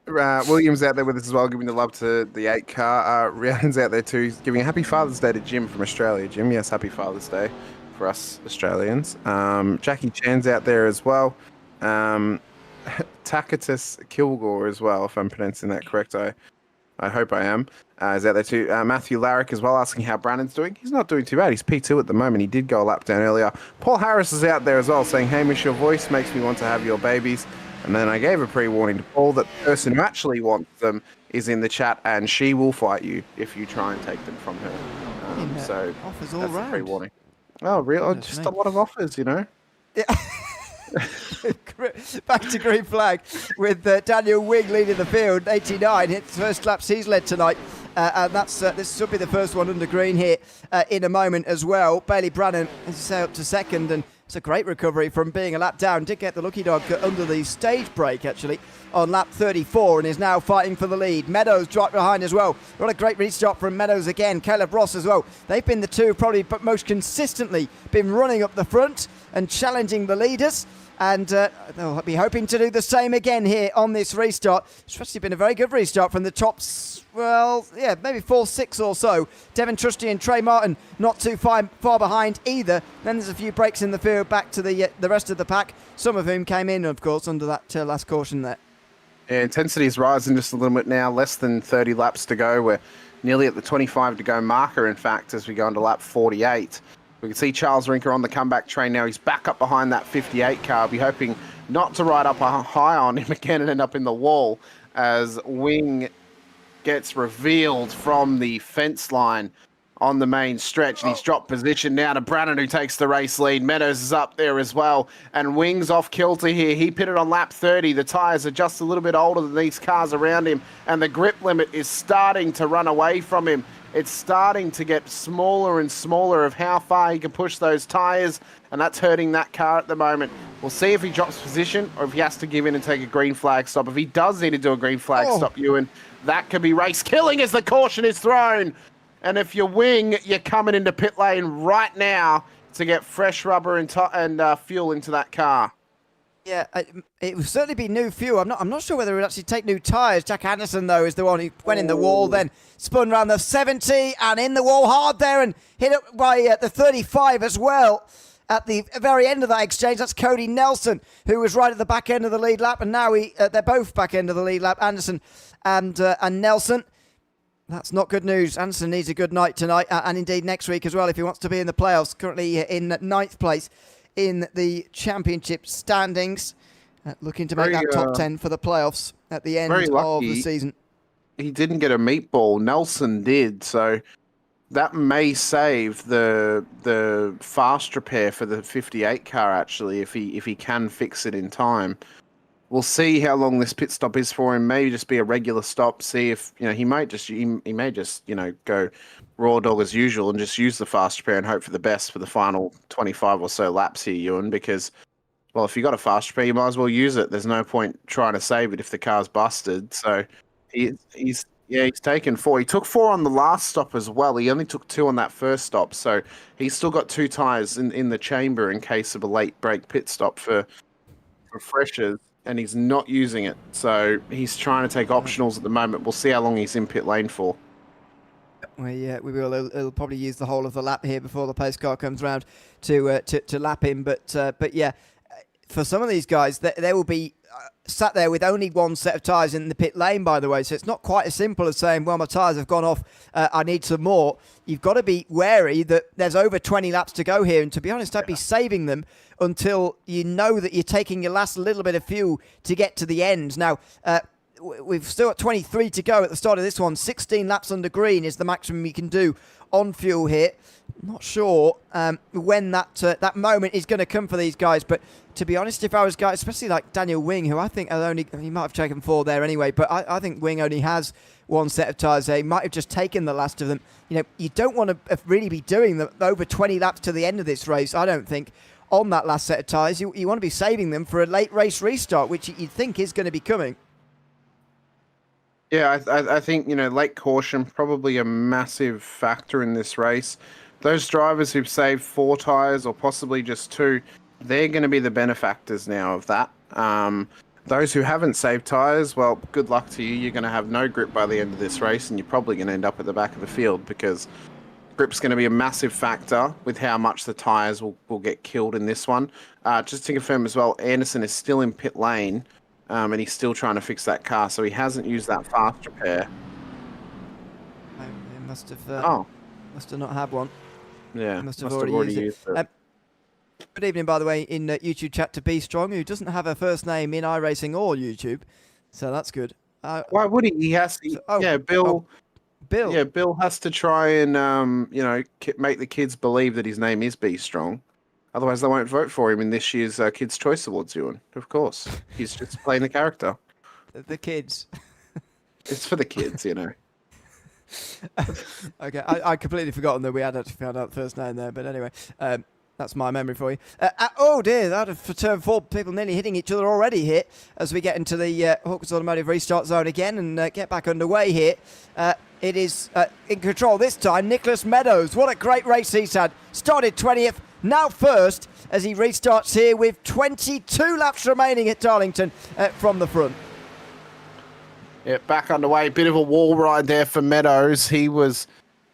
William's out there with us as well, giving the love to the 8 car. Rhiannon's out there too, giving a happy Father's Day to Jim from Australia. Jim, yes, happy Father's Day for us Australians. Jackie Chan's out there as well. Tacitus Kilgore as well, if I'm pronouncing that correct. I hope I am. Is out there too. Matthew Larrick as well, asking how Brandon's doing. He's not doing too bad. He's P2 at the moment. He did go a lap down earlier. Paul Harris is out there as well, saying, Hamish, your voice makes me want to have your babies. And then I gave a pre-warning to Paul that the person who actually wants them is in the chat, and she will fight you if you try and take them from her. So offers all that's round. a pre-warning. Oh, really? Just a lot of offers, you know? Yeah. back to green flag with Daniel Wing leading the field, 89. Hits first laps he's led tonight. And this should be the first one under green here in a moment as well. Bailey Brannan, as you say, up to second, and it's a great recovery from being a lap down. Did get the lucky dog under the stage brake, actually, on lap 34, and is now fighting for the lead. Meadows dropped behind as well. What a great restart from Meadows again. Caleb Ross as well. They've been the two probably but most consistently been running up the front and challenging the leaders. And they'll be hoping to do the same again here on this restart. It's actually been a very good restart from the tops. Well, yeah, maybe 4-6 or so. Devon Trusty and Trey Martin not too far behind either. Then there's a few breaks in the field back to the rest of the pack, some of whom came in, of course, under that last caution there. Yeah, intensity is rising just a little bit now. Less than 30 laps to go. We're nearly at the 25 to go marker, in fact, as we go into lap 48. We can see Charles Rinker on the comeback train now. He's back up behind that 58 car. I'll be hoping not to ride up high on him again and end up in the wall as Wing gets revealed from the fence line on the main stretch. And he's dropped position now to Brannan, who takes the race lead. Meadows is up there as well. And Wing's off kilter here. He pitted on lap 30. The tyres are just a little bit older than these cars around him. And the grip limit is starting to run away from him. It's starting to get smaller and smaller of how far he can push those tyres, and that's hurting that car at the moment. We'll see if he drops position or if he has to give in and take a green flag stop. If he does need to do a green flag stop, Ewan, that could be race killing as the caution is thrown. And if you're Wing, you're coming into pit lane right now to get fresh rubber and fuel into that car. Yeah, it will certainly be new fuel. I'm not sure whether it would actually take new tyres. Jack Anderson, though, is the one who went in the wall, then spun around the 70 and in the wall hard there and hit up by the 35 as well. At the very end of that exchange, that's Cody Nelson, who was right at the back end of the lead lap, and now they're both back end of the lead lap, Anderson and Nelson. That's not good news. Anderson needs a good night tonight, and indeed next week as well if he wants to be in the playoffs. Currently in 9th place in the championship standings, looking to make that top 10 for the playoffs at the end of the season. He didn't get a meatball. Nelson did, so that may save the fast repair for the 58 car, actually, if he can fix it in time. We'll see how long this pit stop is for him. Maybe just be a regular stop. See if he may just go raw dog as usual and just use the fast repair and hope for the best for the final 25 or so laps here, Ewan. Because, well, if you got a fast repair, you might as well use it. There's no point trying to save it if the car's busted. So he's taken 4. He took 4 on the last stop as well. He only took 2 on that first stop. So he's still got 2 tyres in the chamber in case of a late break pit stop for freshers. And he's not using it. So he's trying to take optionals at the moment. We'll see how long he's in pit lane for. Well, yeah, we will. He'll probably use the whole of the lap here before the pace car comes round to lap him. But yeah, for some of these guys, they will be sat there with only one set of tyres in the pit lane, by the way. So it's not quite as simple as saying, well, my tyres have gone off, I need some more. You've got to be wary that there's over 20 laps to go here. And to be honest, I'd be saving them until you know that you're taking your last little bit of fuel to get to the end. Now, we've still got 23 to go at the start of this one. 16 laps under green is the maximum you can do on fuel here. Not sure when that moment is going to come for these guys, but to be honest, if I was guys, especially like Daniel Wing, who I think he might have taken 4 there anyway, but I think Wing only has 1 set of tyres there. He might have just taken the last of them. You don't want to really be doing the over 20 laps to the end of this race, I don't think, on that last set of tyres. You want to be saving them for a late race restart, which you'd think is going to be coming. Yeah, I think, late caution, probably a massive factor in this race. Those drivers who've saved 4 tyres or possibly just 2, they're going to be the benefactors now of that. Those who haven't saved tyres, well, good luck to you. You're going to have no grip by the end of this race, and you're probably going to end up at the back of the field because grip's going to be a massive factor with how much the tyres will get killed in this one. Just to confirm as well, Anderson is still in pit lane. And he's still trying to fix that car, so he hasn't used that fast repair. He must have not had one. Yeah, he must have already used it. Good evening, by the way, in YouTube chat to Be Strong, who doesn't have a first name in iRacing or YouTube, so that's good. Why would he? He has to. Bill. Bill. Yeah, Bill has to try and make the kids believe that his name is Be Strong. Otherwise, they won't vote for him in this year's Kids' Choice Awards, Ewan. Of course. He's just playing the character. The kids. It's for the kids, you know. Okay, I completely forgotten that we had actually found out the first name there, but anyway, that's my memory for you. Oh dear, that for turn 4, people nearly hitting each other already here as we get into the Hawkins Automotive restart zone again and get back underway here. It is in control this time, Nicholas Meadows. What a great race he's had. Started 20th, now first as he restarts here with 22 laps remaining at Darlington from the front. Yeah, back underway. Bit of a wall ride there for Meadows. He was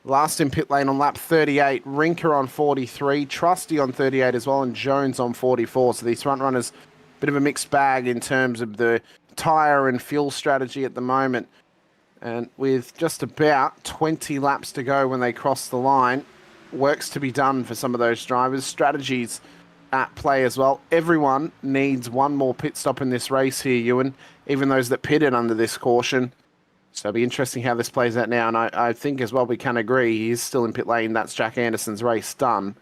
last in pit lane on lap 38. Rinker on 43. Trusty on 38 as well. And Jones on 44. So these front runners, bit of a mixed bag in terms of the tyre and fuel strategy at the moment. And with just about 20 laps to go when they cross the line, work's to be done for some of those drivers. Strategies at play as well. Everyone needs one more pit stop in this race here, Ewan, even those that pitted under this caution. So it'll be interesting how this plays out now. And I think as well we can agree he is still in pit lane. That's Jack Anderson's race done.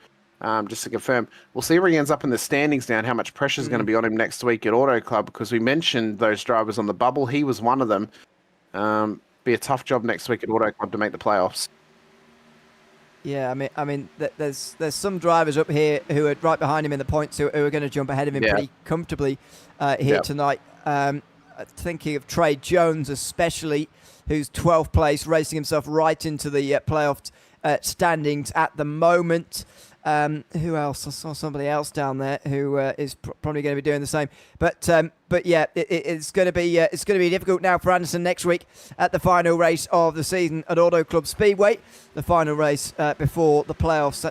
Just to confirm. We'll see where he ends up in the standings now and how much pressure is going to be on him next week at Auto Club, because we mentioned those drivers on the bubble. He was one of them. Be a tough job next week at Auto Club to make the playoffs. Yeah, I mean, there's some drivers up here who are right behind him in the points who are going to jump ahead of him pretty comfortably here tonight. Thinking of Trey Jones especially, who's 12th place, racing himself right into the playoff standings at the moment. Who else? I saw somebody else down there who is probably going to be doing the same. But yeah, it's going to be difficult now for Anderson next week at the final race of the season at Auto Club Speedway, the final race before the playoffs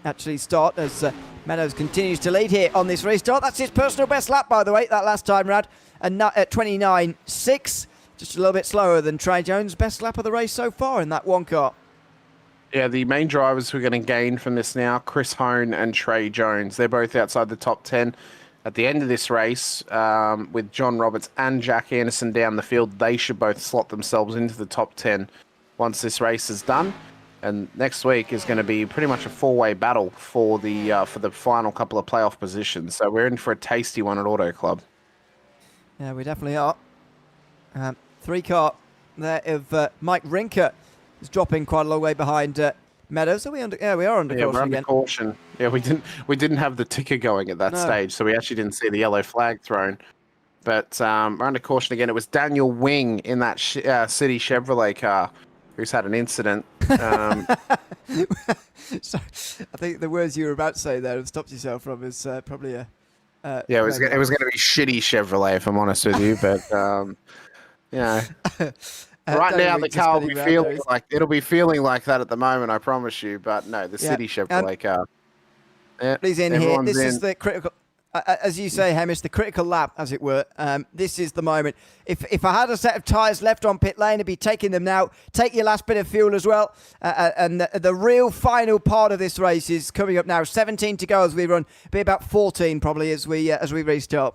actually start. As Meadows continues to lead here on this restart. That's his personal best lap, by the way, that last time round, and at 29.6, just a little bit slower than Trey Jones' best lap of the race so far in that one car. Yeah, the main drivers who are going to gain from this now, Chris Hone and Trey Jones. They're both outside the top 10. At the end of this race, with John Roberts and Jack Anderson down the field, they should both slot themselves into the top 10 once this race is done. And next week is going to be pretty much a four-way battle for the final couple of playoff positions. So we're in for a tasty one at Auto Club. Yeah, we definitely are. 3-car there of Mike Rinker is dropping quite a long way behind Meadows. Are we under? Yeah, we are under caution we're under again. Caution. Yeah, we didn't have the ticker going at that stage, so we actually didn't see the yellow flag thrown. But we're under caution again. It was Daniel Wing in that City Chevrolet car who's had an incident. So I think the words you were about to say there have stopped yourself from is probably a. Yeah, it was going to be shitty Chevrolet, if I'm honest with you, but you know. Right now, the car will be feeling like it'll be feeling like that at the moment. I promise you. But no, the City Chevrolet car. Yeah, he's in here. This is the critical, as you say, Hamish, the critical lap, as it were. This is the moment. If I had a set of tyres left on pit lane, I'd be taking them now. Take your last bit of fuel as well. And the real final part of this race is coming up now. 17 to go as we run. Be about 14 probably as we restart.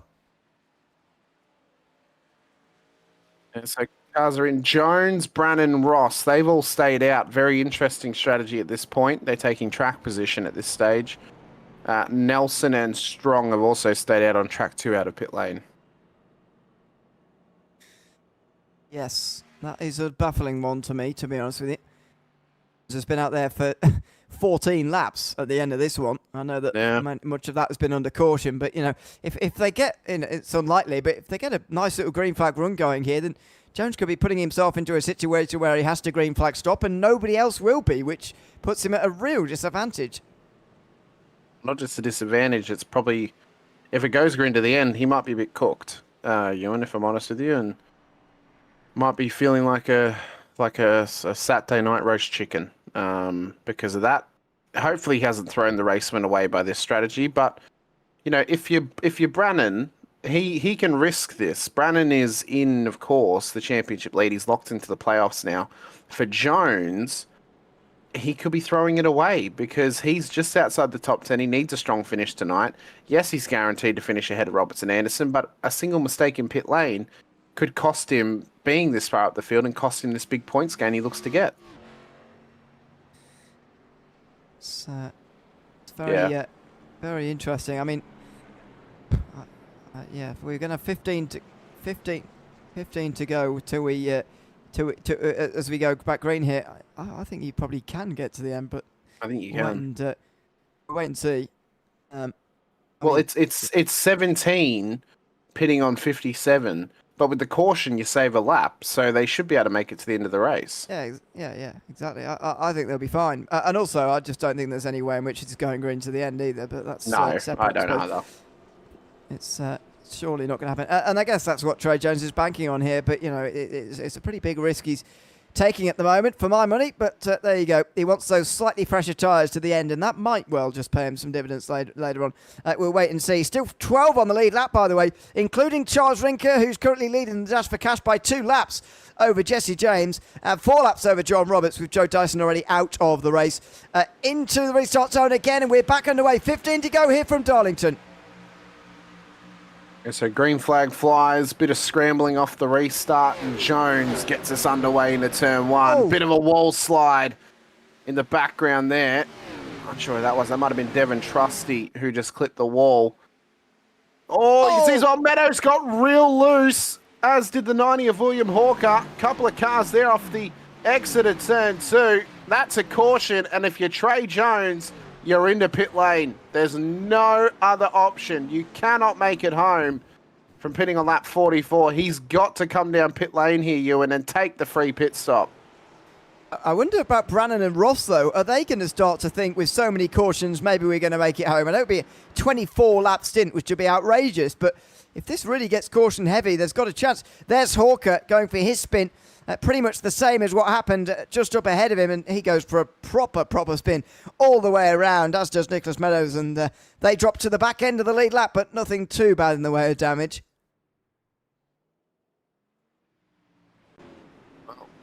Yeah, so cars are in. Jones, Brannon, Ross. They've all stayed out. Very interesting strategy at this point. They're taking track position at this stage. Nelson and Strong have also stayed out on track 2 out of pit lane. Yes, that is a baffling one to me, to be honest with you. It's been out there for 14 laps at the end of this one. I know that much of that has been under caution, but you know, if they get, it's unlikely, but if they get a nice little green flag run going here, then Jones could be putting himself into a situation where he has to green flag stop and nobody else will be, which puts him at a real disadvantage. Not just a disadvantage, it's probably, if it goes green to the end, he might be a bit cooked, Ewan, if I'm honest with you, and might be feeling like a Saturday night roast chicken because of that. Hopefully he hasn't thrown the raceman away by this strategy, but you know, if you're Brannon, he can risk this. Brannon is in, of course, the championship lead. He's locked into the playoffs now. For Jones, he could be throwing it away because he's just outside the top 10. He needs a strong finish tonight. Yes, he's guaranteed to finish ahead of Roberts and Anderson, but a single mistake in pit lane could cost him being this far up the field and cost him this big points gain he looks to get. It's very Very interesting. I mean, yeah, we're going to have 15 to go till we as we go back green here. I think you probably can get to the end, but I think you can. Wait and see. Well, it's 17 pitting on 57, but with the caution you save a lap, so they should be able to make it to the end of the race. Yeah, exactly. I think they'll be fine. And also, I just don't think there's any way in which it's going green to the end either. But that's separate. I don't either. It's surely not going to happen. And I guess that's what Trey Jones is banking on here. But you know, it's a pretty big risk he's taking at the moment for my money. But there you go. He wants those slightly fresher tyres to the end, and that might well just pay him some dividends later on. We'll wait and see. Still 12 on the lead lap, by the way, including Charles Rinker, who's currently leading the Dash for Cash by 2 laps over Jesse James, and 4 laps over John Roberts, with Joe Dyson already out of the race. Into the restart zone again, and we're back underway. 15 to go here from Darlington. So green flag flies, bit of scrambling off the restart, and Jones gets us underway into turn 1. Oh. Bit of a wall slide in the background there. Not sure who that was. That might have been Devon Trusty who just clipped the wall. Oh, you can see as well, Meadows got real loose, as did the 90 of William Hawker. Couple of cars there off the exit of turn 2. That's a caution, and if you're Trey Jones, you're into pit lane. There's no other option. You cannot make it home from pitting on lap 44. He's got to come down pit lane here, Ewan, and take the free pit stop. I wonder about Brannon and Ross, though. Are they going to start to think, with so many cautions, maybe we're going to make it home? I know it'll be a 24-lap stint, which would be outrageous, but if this really gets caution heavy, there's got a chance. There's Hawker going for his spin. Pretty much the same as what happened just up ahead of him, and he goes for a proper spin all the way around, as does Nicholas Meadows, and they drop to the back end of the lead lap, but nothing too bad in the way of damage.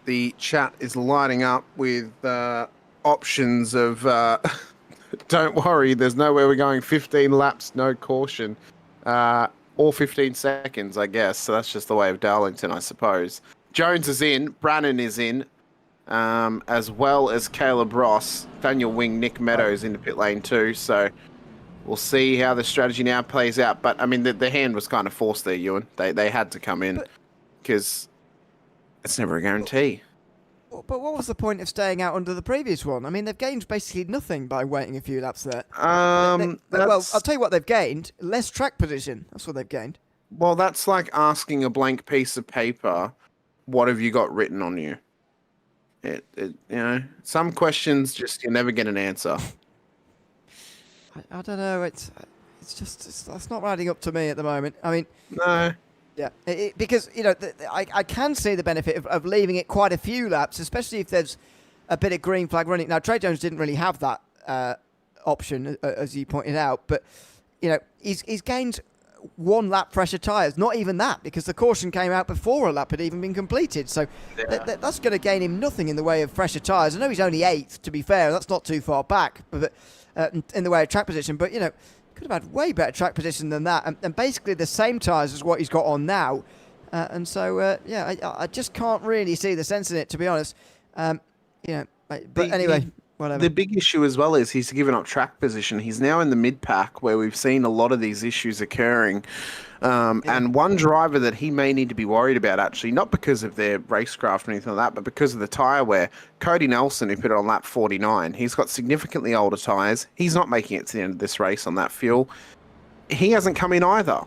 The chat is lighting up with options of don't worry, there's nowhere we're going 15 laps, no caution, or 15 seconds, I guess. So that's just the way of Darlington, I suppose. Jones is in, Brannon is in, as well as Caleb Ross, Daniel Wing, Nick Meadows into pit lane too. So we'll see how the strategy now plays out. But I mean, the hand was kind of forced there, Ewan. They had to come in because it's never a guarantee. But what was the point of staying out under the previous one? I mean, they've gained basically nothing by waiting a few laps there. Well, I'll tell you what they've gained: less track position. That's what they've gained. Well, that's like asking a blank piece of paper, what have you got written on you? Some questions just you never get an answer. I don't know. It's that's not adding up to me at the moment. I mean, no. Yeah, because I can see the benefit of leaving it quite a few laps, especially if there's a bit of green flag running. Now, Trey Jones didn't really have that option, as you pointed out, but he's gained 1 lap fresher tyres. Not even that, because the caution came out before a lap had even been completed. So that's going to gain him nothing in the way of fresher tyres. I know he's only 8th, to be fair. That's not too far back, but in the way of track position. But could have had way better track position than that, and basically the same tyres as what he's got on now. And so I just can't really see the sense in it, to be honest. But anyway. Whatever. The big issue as well is he's given up track position. He's now in the mid-pack where we've seen a lot of these issues occurring. And one driver that he may need to be worried about, actually, not because of their racecraft or anything like that, but because of the tyre wear, Cody Nelson, who put it on lap 49, he's got significantly older tyres. He's not making it to the end of this race on that fuel. He hasn't come in either.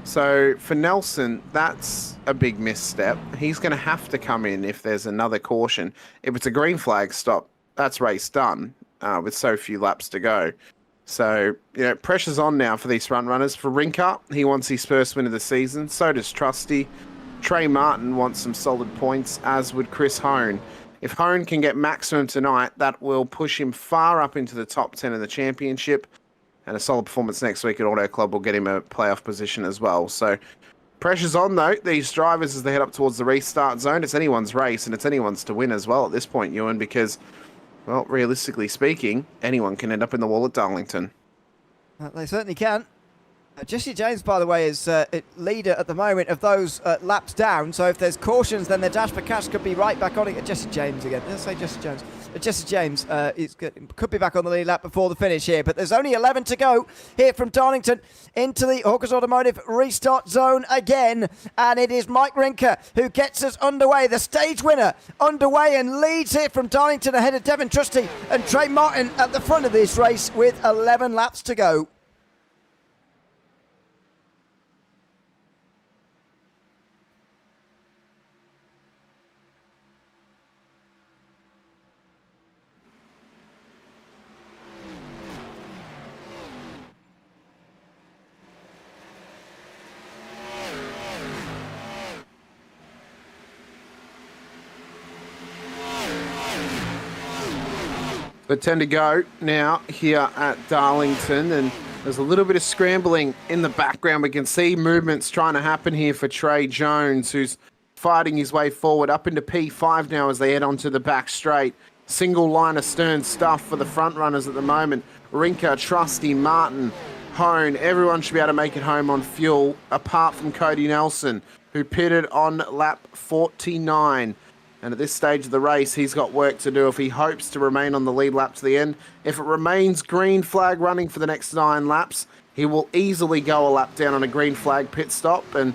So for Nelson, that's a big misstep. He's going to have to come in if there's another caution. If it's a green flag stop, that's race done with so few laps to go. So, pressure's on now for these front runners. For Rinker, he wants his first win of the season. So does Trusty. Trey Martin wants some solid points, as would Chris Hone. If Hone can get maximum tonight, that will push him far up into the top 10 of the championship. And a solid performance next week at Auto Club will get him a playoff position as well. So, pressure's on, though. These drivers, as they head up towards the restart zone, it's anyone's race, and it's anyone's to win as well at this point, Ewan, because... well, realistically speaking, anyone can end up in the wall at Darlington. They certainly can. Jesse James, by the way, is leader at the moment of those laps down. So if there's cautions, then the Dash for Cash could be right back on it. Jesse James again. Let's say Jesse Jones. Jesse James could be back on the lead lap before the finish here, but there's only 11 to go here from Darlington into the Hawkers Automotive restart zone again, and it is Mike Rinker who gets us underway, the stage winner underway, and leads here from Darlington ahead of Devin Trusty and Trey Martin at the front of this race with 11 laps to go. But 10 to go now here at Darlington, and there's a little bit of scrambling in the background. We can see movements trying to happen here for Trey Jones, who's fighting his way forward up into P5 now as they head onto the back straight. Single line of stern stuff for the front runners at the moment. Rinker, Trusty, Martin, Hone, everyone should be able to make it home on fuel, apart from Cody Nelson, who pitted on lap 49. And at this stage of the race, he's got work to do if he hopes to remain on the lead lap to the end. If it remains green flag running for the next 9 laps, he will easily go a lap down on a green flag pit stop and,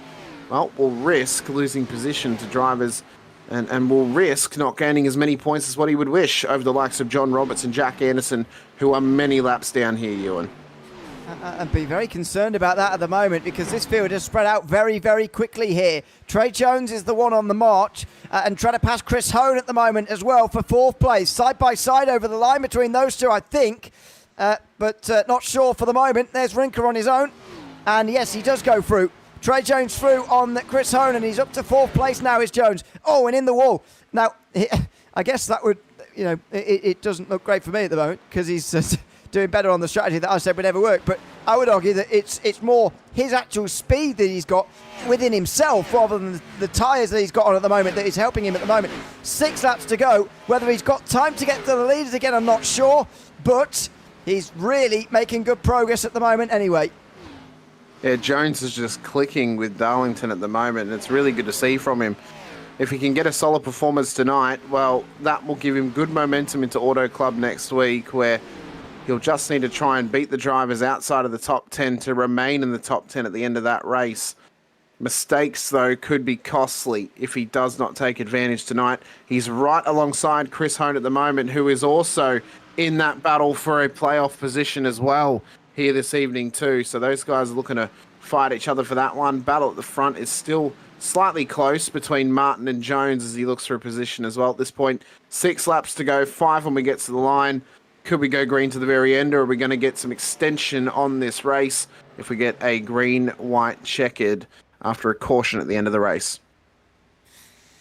well, will risk losing position to drivers and will risk not gaining as many points as what he would wish over the likes of John Roberts and Jack Anderson, who are many laps down here, Ewan. I'd be very concerned about that at the moment because this field has spread out very, very quickly here. Trey Jones is the one on the march and trying to pass Chris Hone at the moment as well for 4th place. Side by side over the line between those two, I think, but not sure for the moment. There's Rinker on his own, and yes, he does go through. Trey Jones through on Chris Hone, and he's up to 4th place now is Jones. Oh, and in the wall. Now, I guess that would, it doesn't look great for me at the moment because he's doing better on the strategy that I said would never work, but I would argue that it's more his actual speed that he's got within himself rather than the tyres that he's got on at the moment that is helping him at the moment. 6 laps to go. Whether he's got time to get to the leaders again, I'm not sure, but he's really making good progress at the moment anyway. Yeah, Jones is just clicking with Darlington at the moment, and it's really good to see from him. If he can get a solid performance tonight, well, that will give him good momentum into Auto Club next week, where he'll just need to try and beat the drivers outside of the top 10 to remain in the top 10 at the end of that race. Mistakes, though, could be costly if he does not take advantage tonight. He's right alongside Chris Hone at the moment, who is also in that battle for a playoff position as well here this evening too. So those guys are looking to fight each other for that one. Battle at the front is still slightly close between Martin and Jones as he looks for a position as well at this point. 6 laps to go, 5 when we get to the line. Could we go green to the very end, or are we going to get some extension on this race if we get a green, white, checkered after a caution at the end of the race?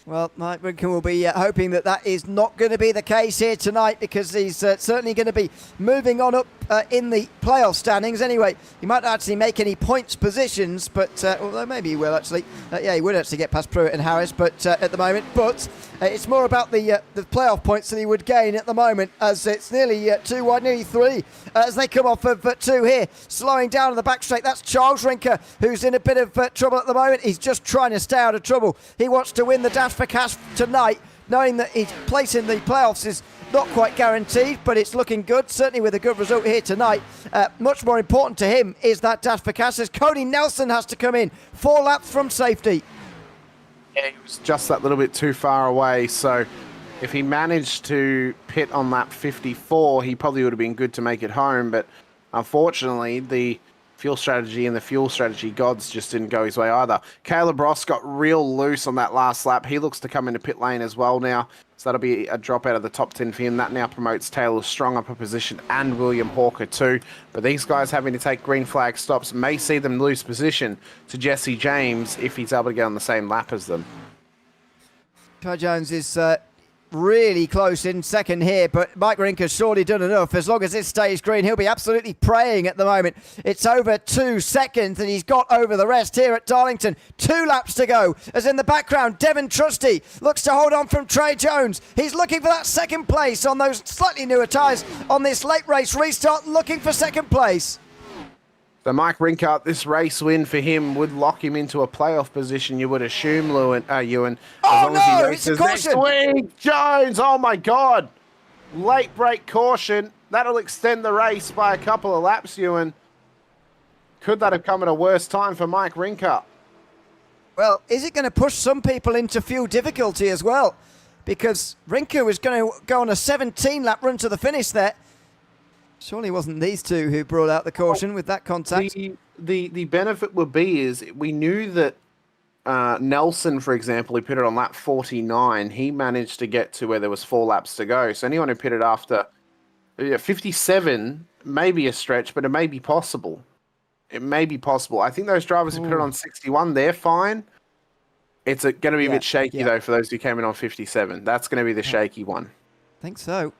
Well, Mike Rinker will be hoping that is not going to be the case here tonight because he's certainly going to be moving on up in the playoff standings. Anyway, he might not actually make any points positions, but although maybe he will actually. Yeah, he would actually get past Pruitt and Harris, but at the moment. But it's more about the playoff points that he would gain at the moment, as it's nearly 2 wide, nearly 3 as they come off of 2 here. Slowing down on the back straight, that's Charles Rinker, who's in a bit of trouble at the moment. He's just trying to stay out of trouble. He wants to win the Dash for Cash tonight, knowing that his place in the playoffs is not quite guaranteed, but it's looking good, certainly with a good result here tonight. Much more important to him is that Dash for Cash, as Cody Nelson has to come in 4 laps from safety. Yeah, he was just that little bit too far away, so if he managed to pit on lap 54, he probably would have been good to make it home, but unfortunately, the fuel strategy and the fuel strategy gods just didn't go his way either. Caleb Ross got real loose on that last lap. He looks to come into pit lane as well now, so that'll be a drop out of the top 10 for him. That now promotes Taylor Strong up a position and William Hawker too. But these guys having to take green flag stops may see them lose position to Jesse James if he's able to get on the same lap as them. Ty Jones is really close in second here, but Mike Rinker's surely done enough. As long as this stays green, he'll be absolutely praying at the moment. It's over 2 seconds, and he's got over the rest here at Darlington. 2 laps to go, as in the background, Devin Trusty looks to hold on from Trey Jones. He's looking for that second place on those slightly newer tyres on this late race restart, looking for second place. So Mike Rinker, this race win for him would lock him into a playoff position, you would assume, Ewan. Oh, no, it's a caution. Next week, Jones, oh my God. Late break caution. That'll extend the race by a couple of laps, Ewan. Could that have come at a worse time for Mike Rinker? Well, is it going to push some people into fuel difficulty as well? Because Rinker was going to go on a 17-lap run to the finish there. Surely it wasn't these two who brought out the caution with that contact. The benefit would be is we knew that Nelson, for example, who pitted on lap 49, he managed to get to where there was 4 laps to go. So anyone who pitted after 57 may be a stretch, but it may be possible. It may be possible. I think those drivers who pitted on 61, they're fine. It's going to be a bit shaky, though, for those who came in on 57. That's going to be the shaky one. I think so.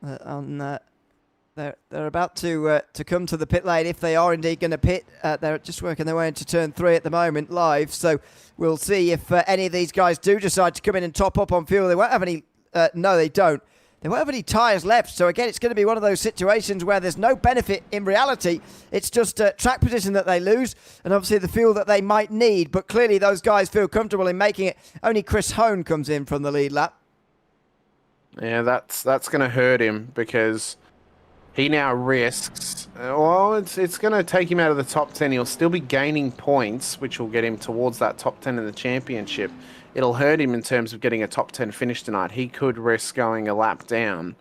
They're about to come to the pit lane if they are indeed going to pit. They're just working their way into turn 3 at the moment live, so we'll see if any of these guys do decide to come in and top up on fuel. They won't have any. No, they don't. They won't have any tyres left, so again, it's going to be one of those situations where there's no benefit in reality. It's just track position that they lose, and obviously the fuel that they might need, but clearly those guys feel comfortable in making it. Only Chris Hone comes in from the lead lap. Yeah, that's going to hurt him because he now risks. Well, it's going to take him out of the top 10. He'll still be gaining points, which will get him towards that top 10 in the championship. It'll hurt him in terms of getting a top 10 finish tonight. He could risk going a lap down,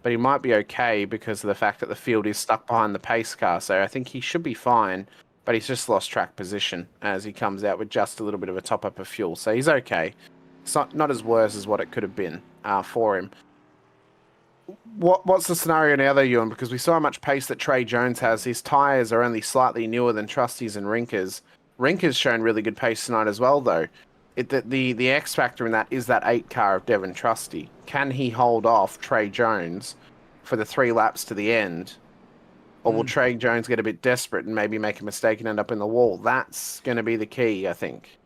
but he might be okay because of the fact that the field is stuck behind the pace car. So I think he should be fine, but he's just lost track position as he comes out with just a little bit of a top up of fuel. So he's okay. It's not as worse as what it could have been for him. What's the scenario now, though, Ewan? Because we saw how much pace that Trey Jones has. His tyres are only slightly newer than Trusty's and Rinker's. Rinker's shown really good pace tonight as well, though. The X factor in that is that 8 car of Devon Trusty. Can he hold off Trey Jones for the 3 laps to the end? Or will Trey Jones get a bit desperate and maybe make a mistake and end up in the wall? That's going to be the key, I think.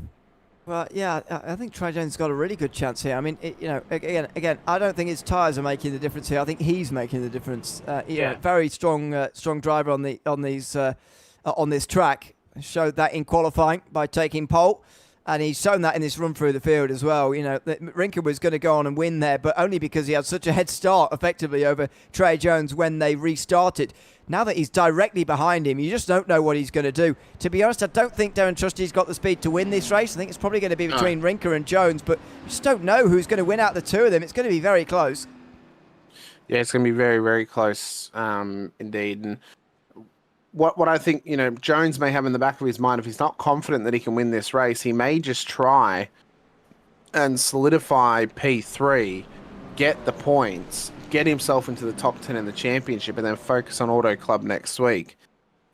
Well, yeah, I think Trey Jones has got a really good chance here. I mean, again, I don't think his tyres are making the difference here. I think he's making the difference. Very strong driver on this track. Showed that in qualifying by taking pole, and he's shown that in this run through the field as well. You know, Rinker was going to go on and win there, but only because he had such a head start effectively over Trey Jones when they restarted. Now that he's directly behind him, you just don't know what he's going to do. To be honest, I don't think Darren Trusty's got the speed to win this race. I think it's probably going to be between Rinker and Jones, but you just don't know who's going to win out of the two of them. It's going to be very close. Yeah, it's going to be very, very close indeed. And what I think, Jones may have in the back of his mind, if he's not confident that he can win this race, he may just try and solidify P3, get the points, get himself into the top 10 in the championship, and then focus on Auto Club next week.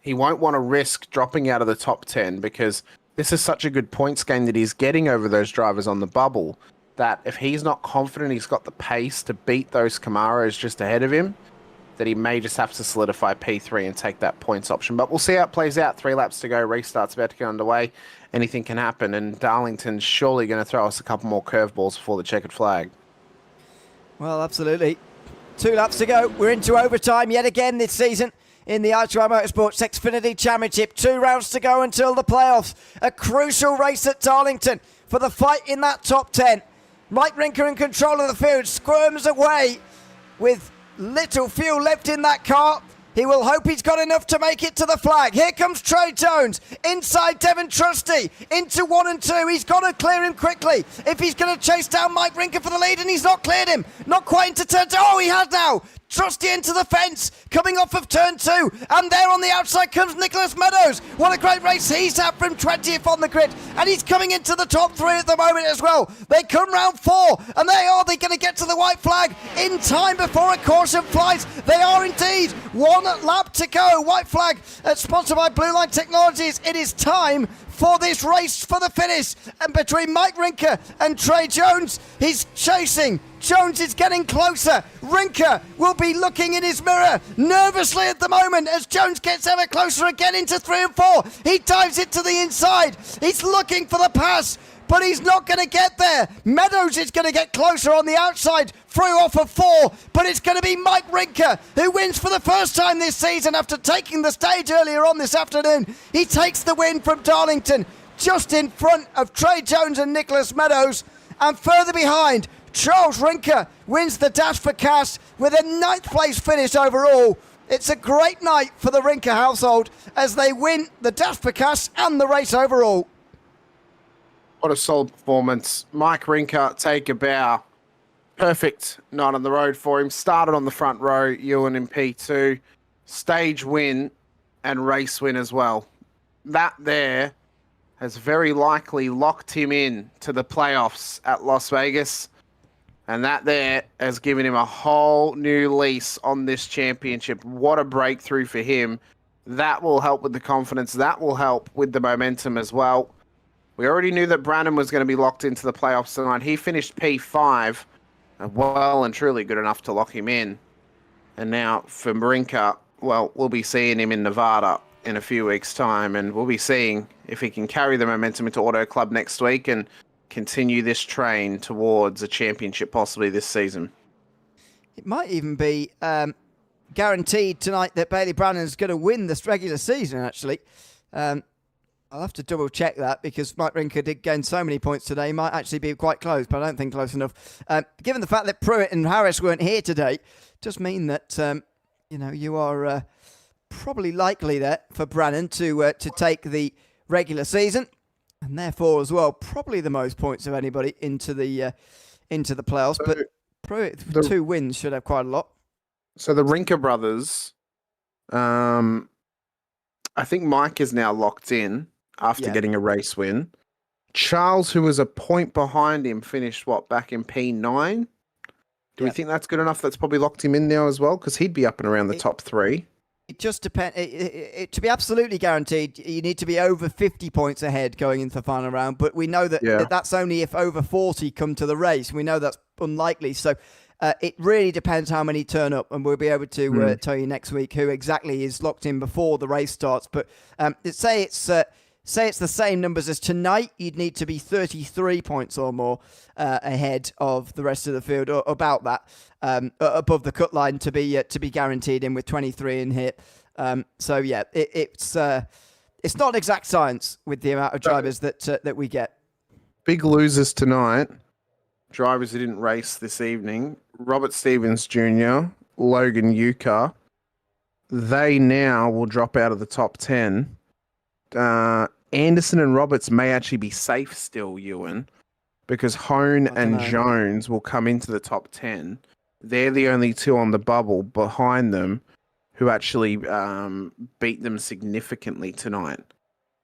He won't want to risk dropping out of the top 10 because this is such a good points game that he's getting over those drivers on the bubble that if he's not confident he's got the pace to beat those Camaros just ahead of him, that he may just have to solidify P3 and take that points option. But we'll see how it plays out. 3 laps to go. Restart's about to get underway. Anything can happen, and Darlington's surely going to throw us a couple more curveballs before the checkered flag. Well, absolutely. 2 laps to go. We're into overtime yet again this season in the I2I Motorsports Xfinity Championship. 2 rounds to go until the playoffs. A crucial race at Darlington for the fight in that top 10. Mike Rinker in control of the field, squirms away with little fuel left in that car. He will hope he's got enough to make it to the flag. Here comes Trey Jones inside Devon Trusty into 1 and 2. He's got to clear him quickly if he's going to chase down Mike Rinker for the lead, and he's not cleared him. Not quite into turn 2. Oh, he has now. Trusty into the fence, coming off of turn 2, and there on the outside comes Nicholas Meadows. What a great race he's had from 20th on the grid, and he's coming into the top 3 at the moment as well. They come round 4, and they going to get to the white flag in time before a caution flies. They are indeed. 1 lap to go. White flag sponsored by Blue Line Technologies. It is time for this race for the finish, and between Mike Rinker and Trey Jones, he's chasing. Jones is getting closer. Rinker will be looking in his mirror nervously at the moment as Jones gets ever closer again into 3 and 4. He dives it to the inside. He's looking for the pass, but he's not going to get there. Meadows is going to get closer on the outside through off of 4, but it's going to be Mike Rinker who wins for the first time this season after taking the stage earlier on this afternoon. He takes the win from Darlington just in front of Trey Jones and Nicholas Meadows, and further behind Charles Rinker wins the Dash for Cash with a 9th place finish overall. It's a great night for the Rinker household as they win the Dash for Cash and the race overall. What a solid performance. Mike Rinker, take a bow. Perfect night on the road for him. Started on the front row, Ewan in P2. Stage win and race win as well. That there has very likely locked him in to the playoffs at Las Vegas. And that there has given him a whole new lease on this championship. What a breakthrough for him. That will help with the confidence. That will help with the momentum as well. We already knew that Brannon was going to be locked into the playoffs tonight. He finished P5, well and truly good enough to lock him in. And now for Rinker, well, we'll be seeing him in Nevada in a few weeks' time, and we'll be seeing if he can carry the momentum into Auto Club next week and continue this train towards a championship possibly this season. It might even be guaranteed tonight that Bailey Brannon's going to win this regular season, actually. I'll have to double check that because Mike Rinker did gain so many points today. He might actually be quite close, but I don't think close enough. Given the fact that Pruitt and Harris weren't here today, it does mean that you are probably likely there for Brannon to take the regular season, and therefore as well probably the most points of anybody into the playoffs. So but Pruitt, 2 wins, should have quite a lot. So the Rinker brothers, I think Mike is now locked in after getting a race win. Charles, who was a point behind him, finished back in P9? Do we think that's good enough? That's probably locked him in now as well, because he'd be up and around the top 3. It just depends. To be absolutely guaranteed, you need to be over 50 points ahead going into the final round. But we know that that's only if over 40 come to the race. We know that's unlikely. So it really depends how many turn up, and we'll be able to tell you next week who exactly is locked in before the race starts. But say it's the same numbers as tonight, you'd need to be 33 points or more ahead of the rest of the field, or about that, above the cut line to be guaranteed in with 23 in here. It's not exact science with the amount of drivers that we get. Big losers tonight. Drivers who didn't race this evening: Robert Stevens Jr., Logan Yuka. They now will drop out of the top 10. Anderson and Roberts may actually be safe still, Ewan, because Hone and Jones will come into the top 10. They're the only 2 on the bubble behind them who actually beat them significantly tonight.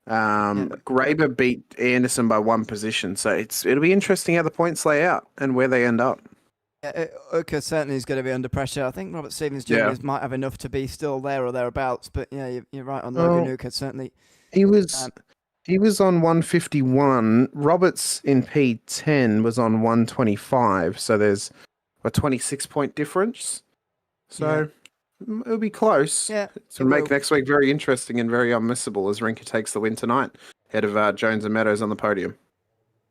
Graber beat Anderson by 1 position, so it'll be interesting how the points lay out and where they end up. Uka certainly is going to be under pressure. I think Robert Stevens Jr. might have enough to be still there or thereabouts, but you're right on Logan Uka, certainly. He was on 151. Roberts in P10 was on 125, so there's a 26-point difference. So it'll be close. Yeah, to make next week very interesting and very unmissable as Rinker takes the win tonight, ahead of Jones and Meadows on the podium.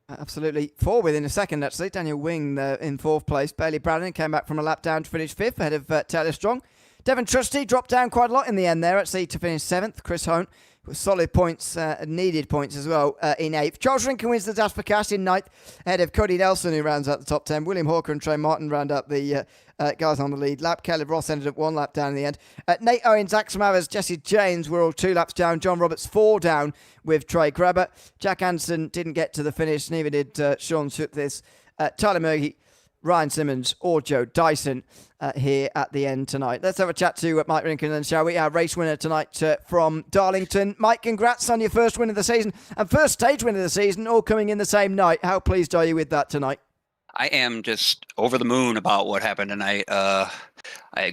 Absolutely. 4 within a second, actually. Daniel Wing in 4th place. Bailey Brannon came back from a lap down to finish 5th, ahead of Taylor Strong. Devon Trusty dropped down quite a lot in the end there, actually, to finish 7th. Chris Hone with solid points, needed points as well, in 8th. Charles Rinker wins the Dash for Cash in 9th, ahead of Cody Nelson, who rounds out the top 10. William Hawker and Trey Martin round up the guys on the lead lap. Caleb Ross ended up 1 lap down in the end. Nate Owen, Zach Smathers, Jesse James were all 2 laps down. John Roberts 4 down with Trey Grabber. Jack Anderson didn't get to the finish, neither did Sean Sutlis. Tyler Murgy, Ryan Simmons or Joe Dyson here at the end tonight. Let's have a chat to Mike Rinker then, shall we? Our race winner tonight from Darlington. Mike, congrats on your first win of the season and first stage win of the season, all coming in the same night. How pleased are you with that tonight? I am just over the moon about what happened tonight.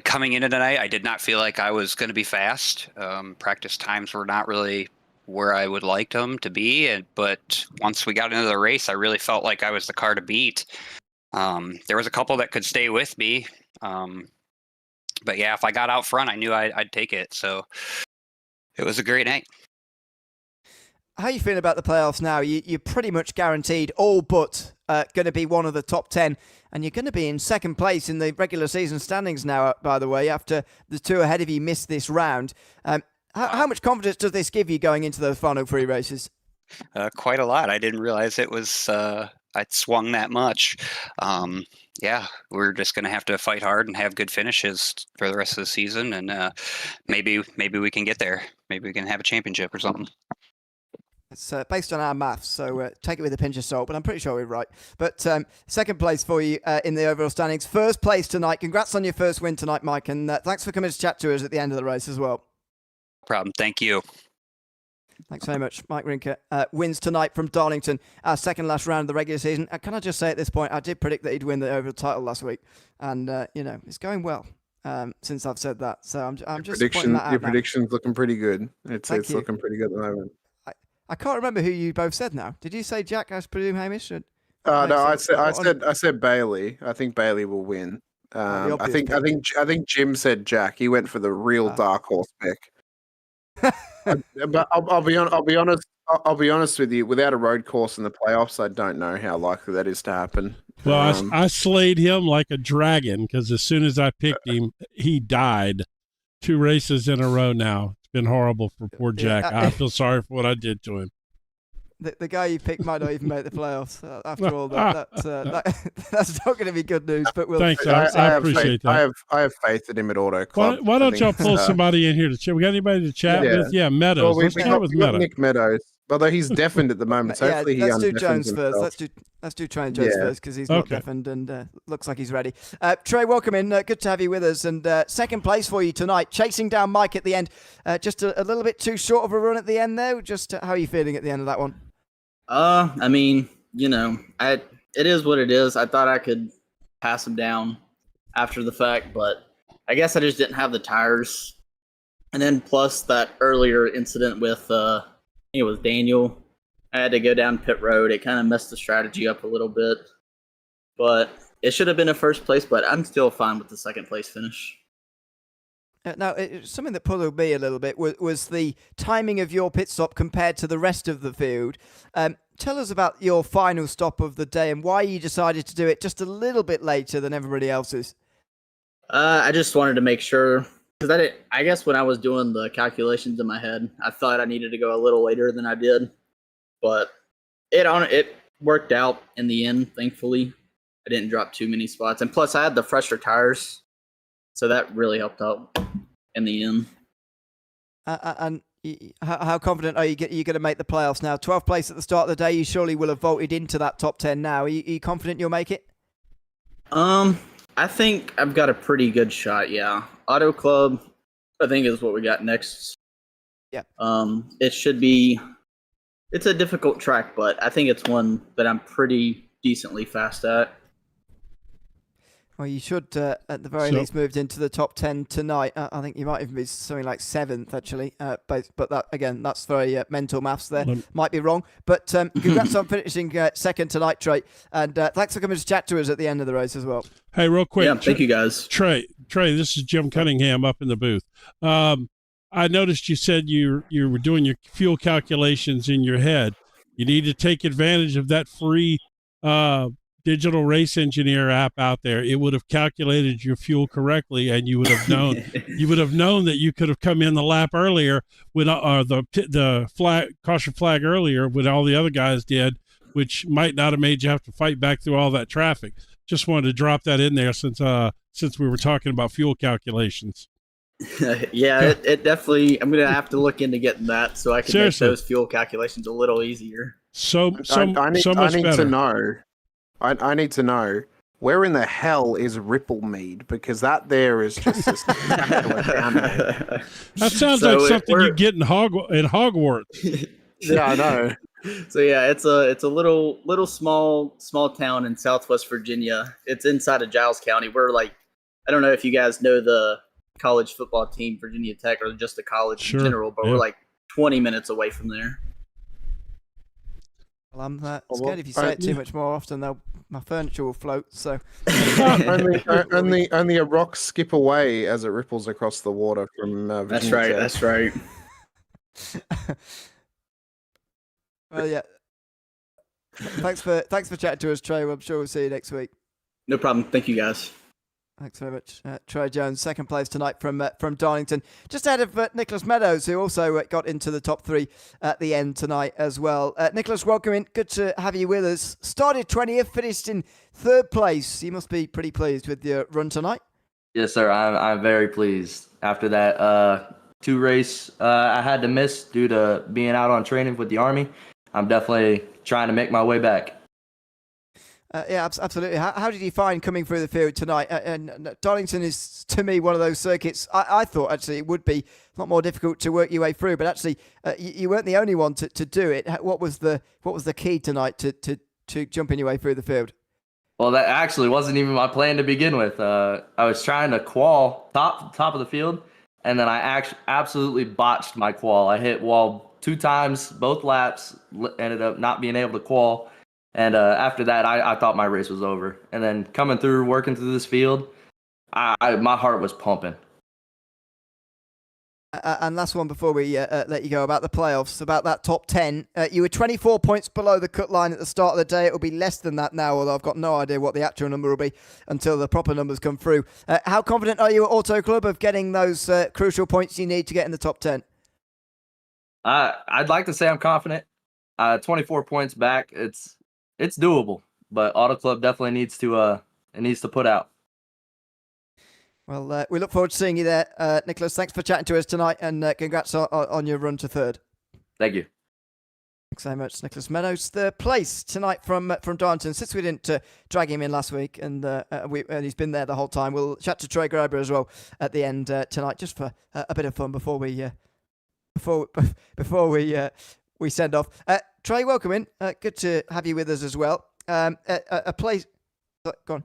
Coming into tonight, I did not feel like I was going to be fast. Practice times were not really where I would like them to be, but once we got into the race, I really felt like I was the car to beat. There was a couple that could stay with me. But yeah, if I got out front, I knew I'd take it. So it was a great night. How are you feeling about the playoffs now? You're pretty much guaranteed all but going to be one of the top 10. And you're going to be in second place in the regular season standings now, by the way, after the 2 ahead of you missed this round. How much confidence does this give you going into those final 3 races? Quite a lot. I didn't realize it was I'd swung that much. Yeah, we're just going to have to fight hard and have good finishes for the rest of the season, and maybe we can get there. Maybe we can have a championship or something. It's based on our maths, so take it with a pinch of salt, but I'm pretty sure we're right. But second place for you in the overall standings. First place tonight. Congrats on your first win tonight, Mike, and thanks for coming to chat to us at the end of the race as well. No problem. Thank you. Thanks very much. Mike Rinker wins tonight from Darlington, our second last round of the regular season. Can I just say at this point, I did predict that he'd win the overall title last week, and it's going well since I've said that. So I'm just pointing that out. Your prediction's looking pretty good. It's looking pretty good at the moment. I can't remember who you both said now. Did you say Jack? I presume Hamish. No, I said Bailey. I think Bailey will win. I think Jim said Jack. He went for the real dark horse pick. But I'll be honest. I'll be honest with you. Without a road course in the playoffs, I don't know how likely that is to happen. Well, I slayed him like a dragon because as soon as I picked him, he died. 2 races in a row now. Been horrible for poor Jack. I feel sorry for what I did to him. The guy you picked might not even make the playoffs. After all, that's not going to be good news. But thanks. I appreciate that. I have faith in him at Auto Club. Why don't y'all pull somebody in here to chat? We got anybody to chat with? Yeah, Meadows. Well, Let's start with Meadows. Nick Meadows. Although he's deafened at the moment, so hopefully he let's do Jones himself. first. Let's do Trey and Jones first because he's not deafened and looks like he's ready. Trey, welcome in. Good to have you with us. And second place for you tonight, chasing down Mike at the end. Just a little bit too short of a run at the end there. Just how are you feeling at the end of that one? I mean, it is what it is. I thought I could pass him down after the fact, but I guess I just didn't have the tires. And then plus that earlier incident with it was Daniel. I had to go down pit road. It kind of messed the strategy up a little bit. But it should have been a first place, but I'm still fine with the second place finish. Now, something that puzzled me a little bit was the timing of your pit stop compared to the rest of the field. Tell us about your final stop of the day and why you decided to do it just a little bit later than everybody else's. I just wanted to make sure. Because I guess when I was doing the calculations in my head, I thought I needed to go a little later than I did. But it worked out in the end, thankfully. I didn't drop too many spots. And plus, I had the fresher tires. So that really helped out in the end. And how confident are you going to make the playoffs now? 12th place at the start of the day. You surely will have vaulted into that top 10 now. Are you confident you'll make it? I think I've got a pretty good shot, yeah. Auto Club, I think, is what we got next. Yeah. It should be... It's a difficult track, but I think it's one that I'm pretty decently fast at. Well, you should, at the very least, moved into the top 10 tonight. I think you might even be something like 7th, actually. But that, again, that's very mental maths there. Might be wrong. But congrats on finishing second tonight, Trey. And thanks for coming to chat to us at the end of the race as well. Hey, real quick. Yeah, thank you, guys. Trey, this is Jim Cunningham up in the booth. I noticed you said you were doing your fuel calculations in your head. You need to take advantage of that free digital race engineer app out there. It would have calculated your fuel correctly, and you would have known that you could have come in the lap earlier when the caution flag earlier when all the other guys did, which might not have made you have to fight back through all that traffic. Just wanted to drop that in there since we were talking about fuel calculations. Yeah, it definitely. I'm gonna have to look into getting that so I can make those fuel calculations a little easier. I need to know. I need to know where in the hell is Ripplemead, because that there is just a spectacular down there. That sounds like something you get in Hogwarts. Yeah, I know. So yeah, it's a little small town in Southwest Virginia. It's inside of Giles County. We're like, I don't know if you guys know the college football team, Virginia Tech, or just the college in general, but we're like 20 minutes away from there. Well, I'm scared if you say it too much more often, my furniture will float. So only a rock skip away as it ripples across the water from Virginia. That's right. Well, yeah. Thanks for chatting to us, Trey. I'm sure we'll see you next week. No problem. Thank you, guys. Thanks very much, Trey Jones. Second place tonight from Darlington, just ahead of Nicholas Meadows, who also got into the top 3 at the end tonight as well. Nicholas, welcome in. Good to have you with us. Started 20th, finished in 3rd place. You must be pretty pleased with your run tonight. Yes, sir. I'm very pleased. After that 2 race I had to miss due to being out on training with the Army, I'm definitely trying to make my way back. Yeah, absolutely. How did you find coming through the field tonight? And Darlington is, to me, one of those circuits. I thought actually it would be a lot more difficult to work your way through, but actually you weren't the only one to do it. What was the key tonight to jumping your way through the field? Well, that actually wasn't even my plan to begin with. I was trying to qual top of the field, and then I absolutely botched my qual. I hit wall 2 times, both laps, ended up not being able to qual. And after that, I thought my race was over. And then working through this field, my heart was pumping. And last one before we let you go, about the playoffs, about that top 10. You were 24 points below the cut line at the start of the day. It will be less than that now, although I've got no idea what the actual number will be until the proper numbers come through. How confident are you at Auto Club of getting those crucial points you need to get in the top 10? I'd like to say I'm confident. 24 points back, it's doable, but Auto Club definitely needs to put out. Well, we look forward to seeing you there, Nicholas. Thanks for chatting to us tonight, and congrats on your run to 3rd. Thank you. Thanks so much, Nicholas Meadows. 3rd place tonight from Darlington. Since we didn't drag him in last week, and he's been there the whole time, we'll chat to Trey Graber as well at the end tonight, just for a bit of fun before we send off. Trey, welcome in. Good to have you with us as well. A place. Go on.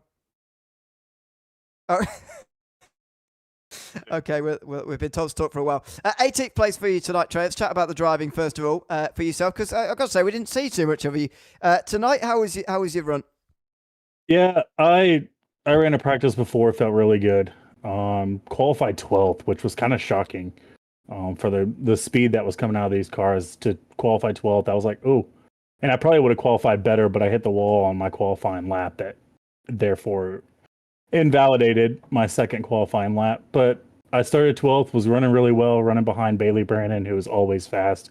Oh. Okay, we've been told to talk for a while. 18th place for you tonight, Trey. Let's chat about the driving first of all for yourself, because I've got to say we didn't see too much of you tonight. How was your run? Yeah, I ran a practice before. Felt really good. Qualified 12th, which was kind of shocking. For the speed that was coming out of these cars to qualify 12th, I was like, oh, and I probably would have qualified better, but I hit the wall on my qualifying lap that therefore invalidated my second qualifying lap. But I started 12th, was running really well, running behind Bailey Brannon, who was always fast,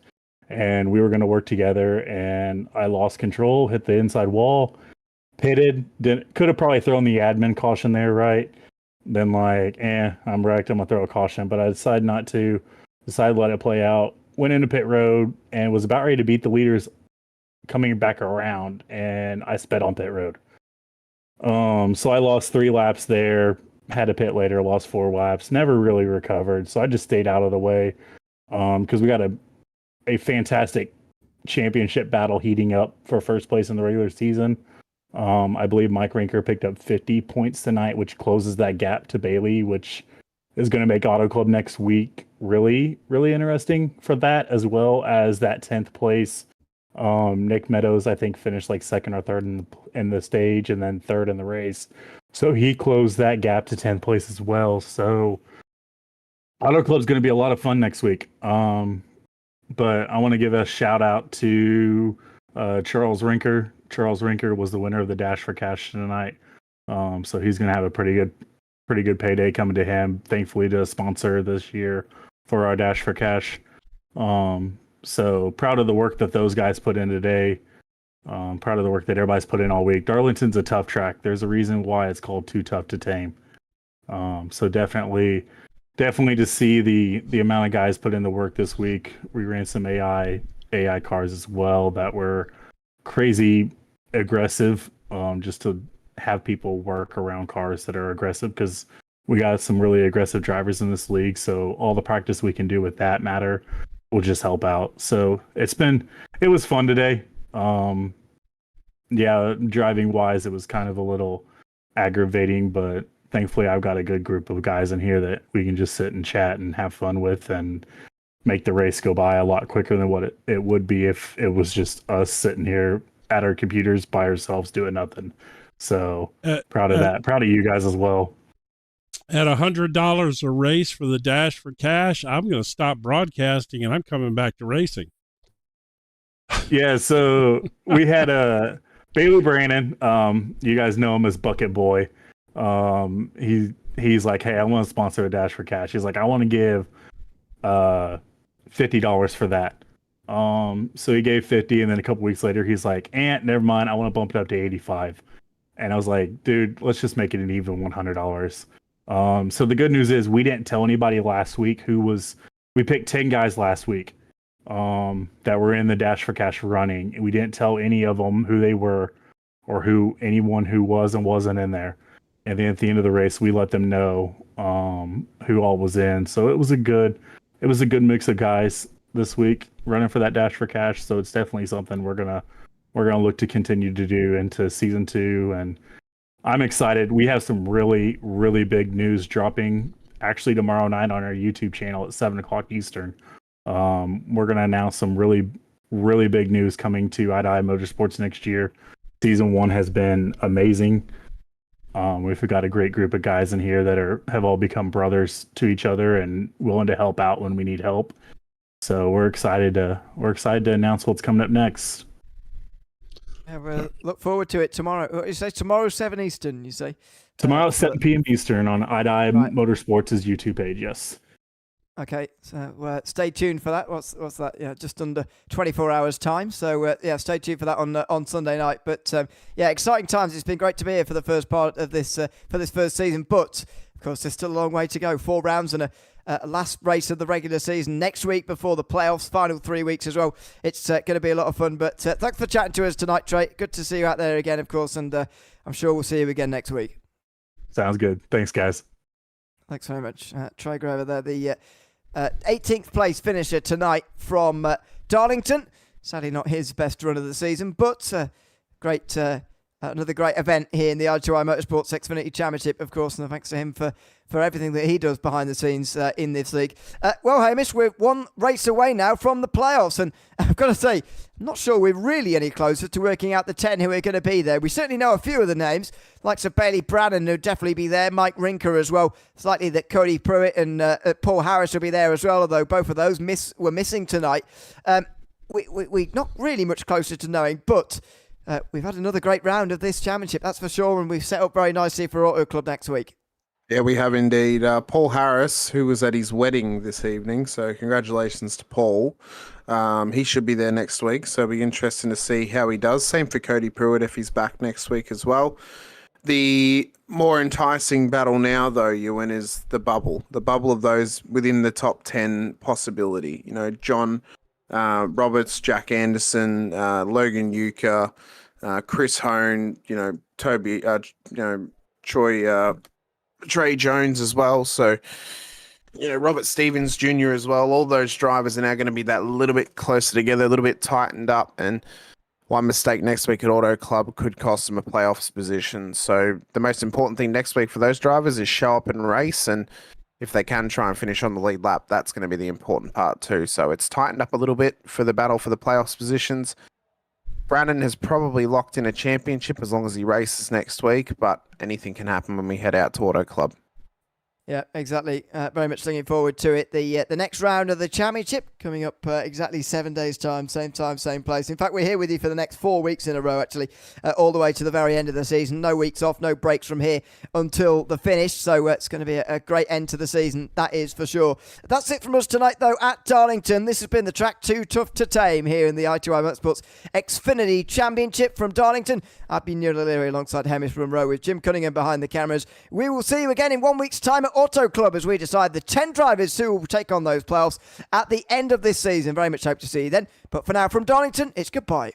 and we were going to work together, and I lost control, hit the inside wall, pitted, could have probably thrown the admin caution there, right? Then I'm wrecked, I'm going to throw a caution, but I decided not to. Decided to let it play out, went into pit road, and was about ready to beat the leaders coming back around, and I sped on pit road. So I lost 3 laps there, had to pit later, lost 4 laps, never really recovered, so I just stayed out of the way because we got a fantastic championship battle heating up for first place in the regular season. I believe Mike Rinker picked up 50 points tonight, which closes that gap to Bailey, which is going to make Auto Club next week really, really interesting for that, as well as that 10th place. Nick Meadows, I think, finished like 2nd or 3rd in the stage, and then 3rd in the race. So he closed that gap to 10th place as well. So Auto Club's going to be a lot of fun next week. But I want to give a shout out to Charles Rinker. Charles Rinker was the winner of the Dash for Cash tonight. So he's going to have a pretty good payday coming to him, thankfully, to sponsor this year for our Dash for Cash. So proud of the work that those guys put in today. Proud of the work that everybody's put in all week. Darlington's a tough track. There's a reason why it's called Too Tough to Tame. So definitely to see the amount of guys put in the work this week. We ran some AI cars as well that were crazy aggressive, just to have people work around cars that are aggressive, because we got some really aggressive drivers in this league. So all the practice we can do with that matter will just help out. So it was fun today. Yeah, driving wise, it was kind of a little aggravating, but thankfully I've got a good group of guys in here that we can just sit and chat and have fun with and make the race go by a lot quicker than what it would be if it was just us sitting here at our computers by ourselves doing nothing. So proud of that. Proud of you guys as well. At $100 a race for the Dash for Cash, I'm going to stop broadcasting and I'm coming back to racing. Yeah, so we had Bailey Brannon. You guys know him as Bucket Boy. He's like, hey, I want to sponsor a Dash for Cash. He's like, I want to give $50 for that. So he gave 50, and then a couple weeks later, he's like, never mind, I want to bump it up to 85. And I was like, dude, let's just make it an even $100. So the good news is we didn't tell anybody last week we picked 10 guys last week that were in the Dash for Cash running, and we didn't tell any of them who they were or anyone who was and wasn't in there. And then at the end of the race, we let them know who all was in. So it was a good mix of guys this week running for that Dash for Cash. So it's definitely something we're gonna look to continue to do into season 2. And I'm excited. We have some really, really big news dropping actually tomorrow night on our YouTube channel at 7:00 Eastern. We're gonna announce some really, really big news coming to I2I Motorsports next year. Season 1 has been amazing. We've got a great group of guys in here that have all become brothers to each other and willing to help out when we need help. So we're excited to announce what's coming up next. Yeah, we'll look forward to it tomorrow. What you say? Tomorrow, 7 Eastern, you say? Tomorrow, 7 p.m. Eastern on I2I Motorsports' YouTube page, yes. Okay, so stay tuned for that. What's that? Yeah, just under 24 hours time. So stay tuned for that on Sunday night. But exciting times. It's been great to be here for the first part of this for this first season. But of course, there's still a long way to go. 4 rounds and a last race of the regular season next week before the playoffs. Final 3 weeks as well. It's going to be a lot of fun. But thanks for chatting to us tonight, Trey. Good to see you out there again, of course. And I'm sure we'll see you again next week. Sounds good. Thanks, guys. Thanks very much, Trey Grover there. The 18th place finisher tonight from Darlington. Sadly not his best run of the season, but another great event here in the I2I Motorsports Xfinity Championship, of course, and thanks to him for everything that he does behind the scenes in this league. Well, Hamish, we're 1 race away now from the playoffs, and I've got to say, I'm not sure we're really any closer to working out the 10 who are going to be there. We certainly know a few of the names, like Sir Bailey Brannan, who'll definitely be there, Mike Rinker as well. It's likely that Cody Pruitt and Paul Harris will be there as well, although both of those were missing tonight. We're not really much closer to knowing, but we've had another great round of this championship, that's for sure, and we've set up very nicely for Auto Club next week. Yeah, we have indeed. Paul Harris, who was at his wedding this evening, so congratulations to Paul. He should be there next week, so it'll be interesting to see how he does. Same for Cody Pruitt if he's back next week as well. The more enticing battle now, though, Ewan, is the bubble. The bubble of those within the top 10 possibility. You know, John Roberts, Jack Anderson, Logan Euchre, Chris Hone, Toby, Trey Jones as well. So, Robert Stevens Jr. as well. All those drivers are now going to be that little bit closer together, a little bit tightened up. And one mistake next week at Auto Club could cost them a playoffs position. So the most important thing next week for those drivers is show up and race. And if they can try and finish on the lead lap, that's going to be the important part too. So it's tightened up a little bit for the battle for the playoffs positions. Brandon has probably locked in a championship as long as he races next week, but anything can happen when we head out to Auto Club. Yeah, exactly. Very much looking forward to it. The next round of the championship coming up exactly 7 days' time, same place. In fact, we're here with you for the next 4 weeks in a row, actually, all the way to the very end of the season. No weeks off, no breaks from here until the finish. So it's going to be a great end to the season, that is for sure. That's it from us tonight, though, at Darlington. This has been the Track 2 Tough to Tame here in the I2I Motorsports Xfinity Championship from Darlington. I've been Neil O'Leary alongside Hamish Munro with Jim Cunningham behind the cameras. We will see you again in 1 week's time at Auto Club as we decide the 10 drivers who will take on those playoffs at the end of this season. Very much hope to see you then. But for now, from Darlington, it's goodbye.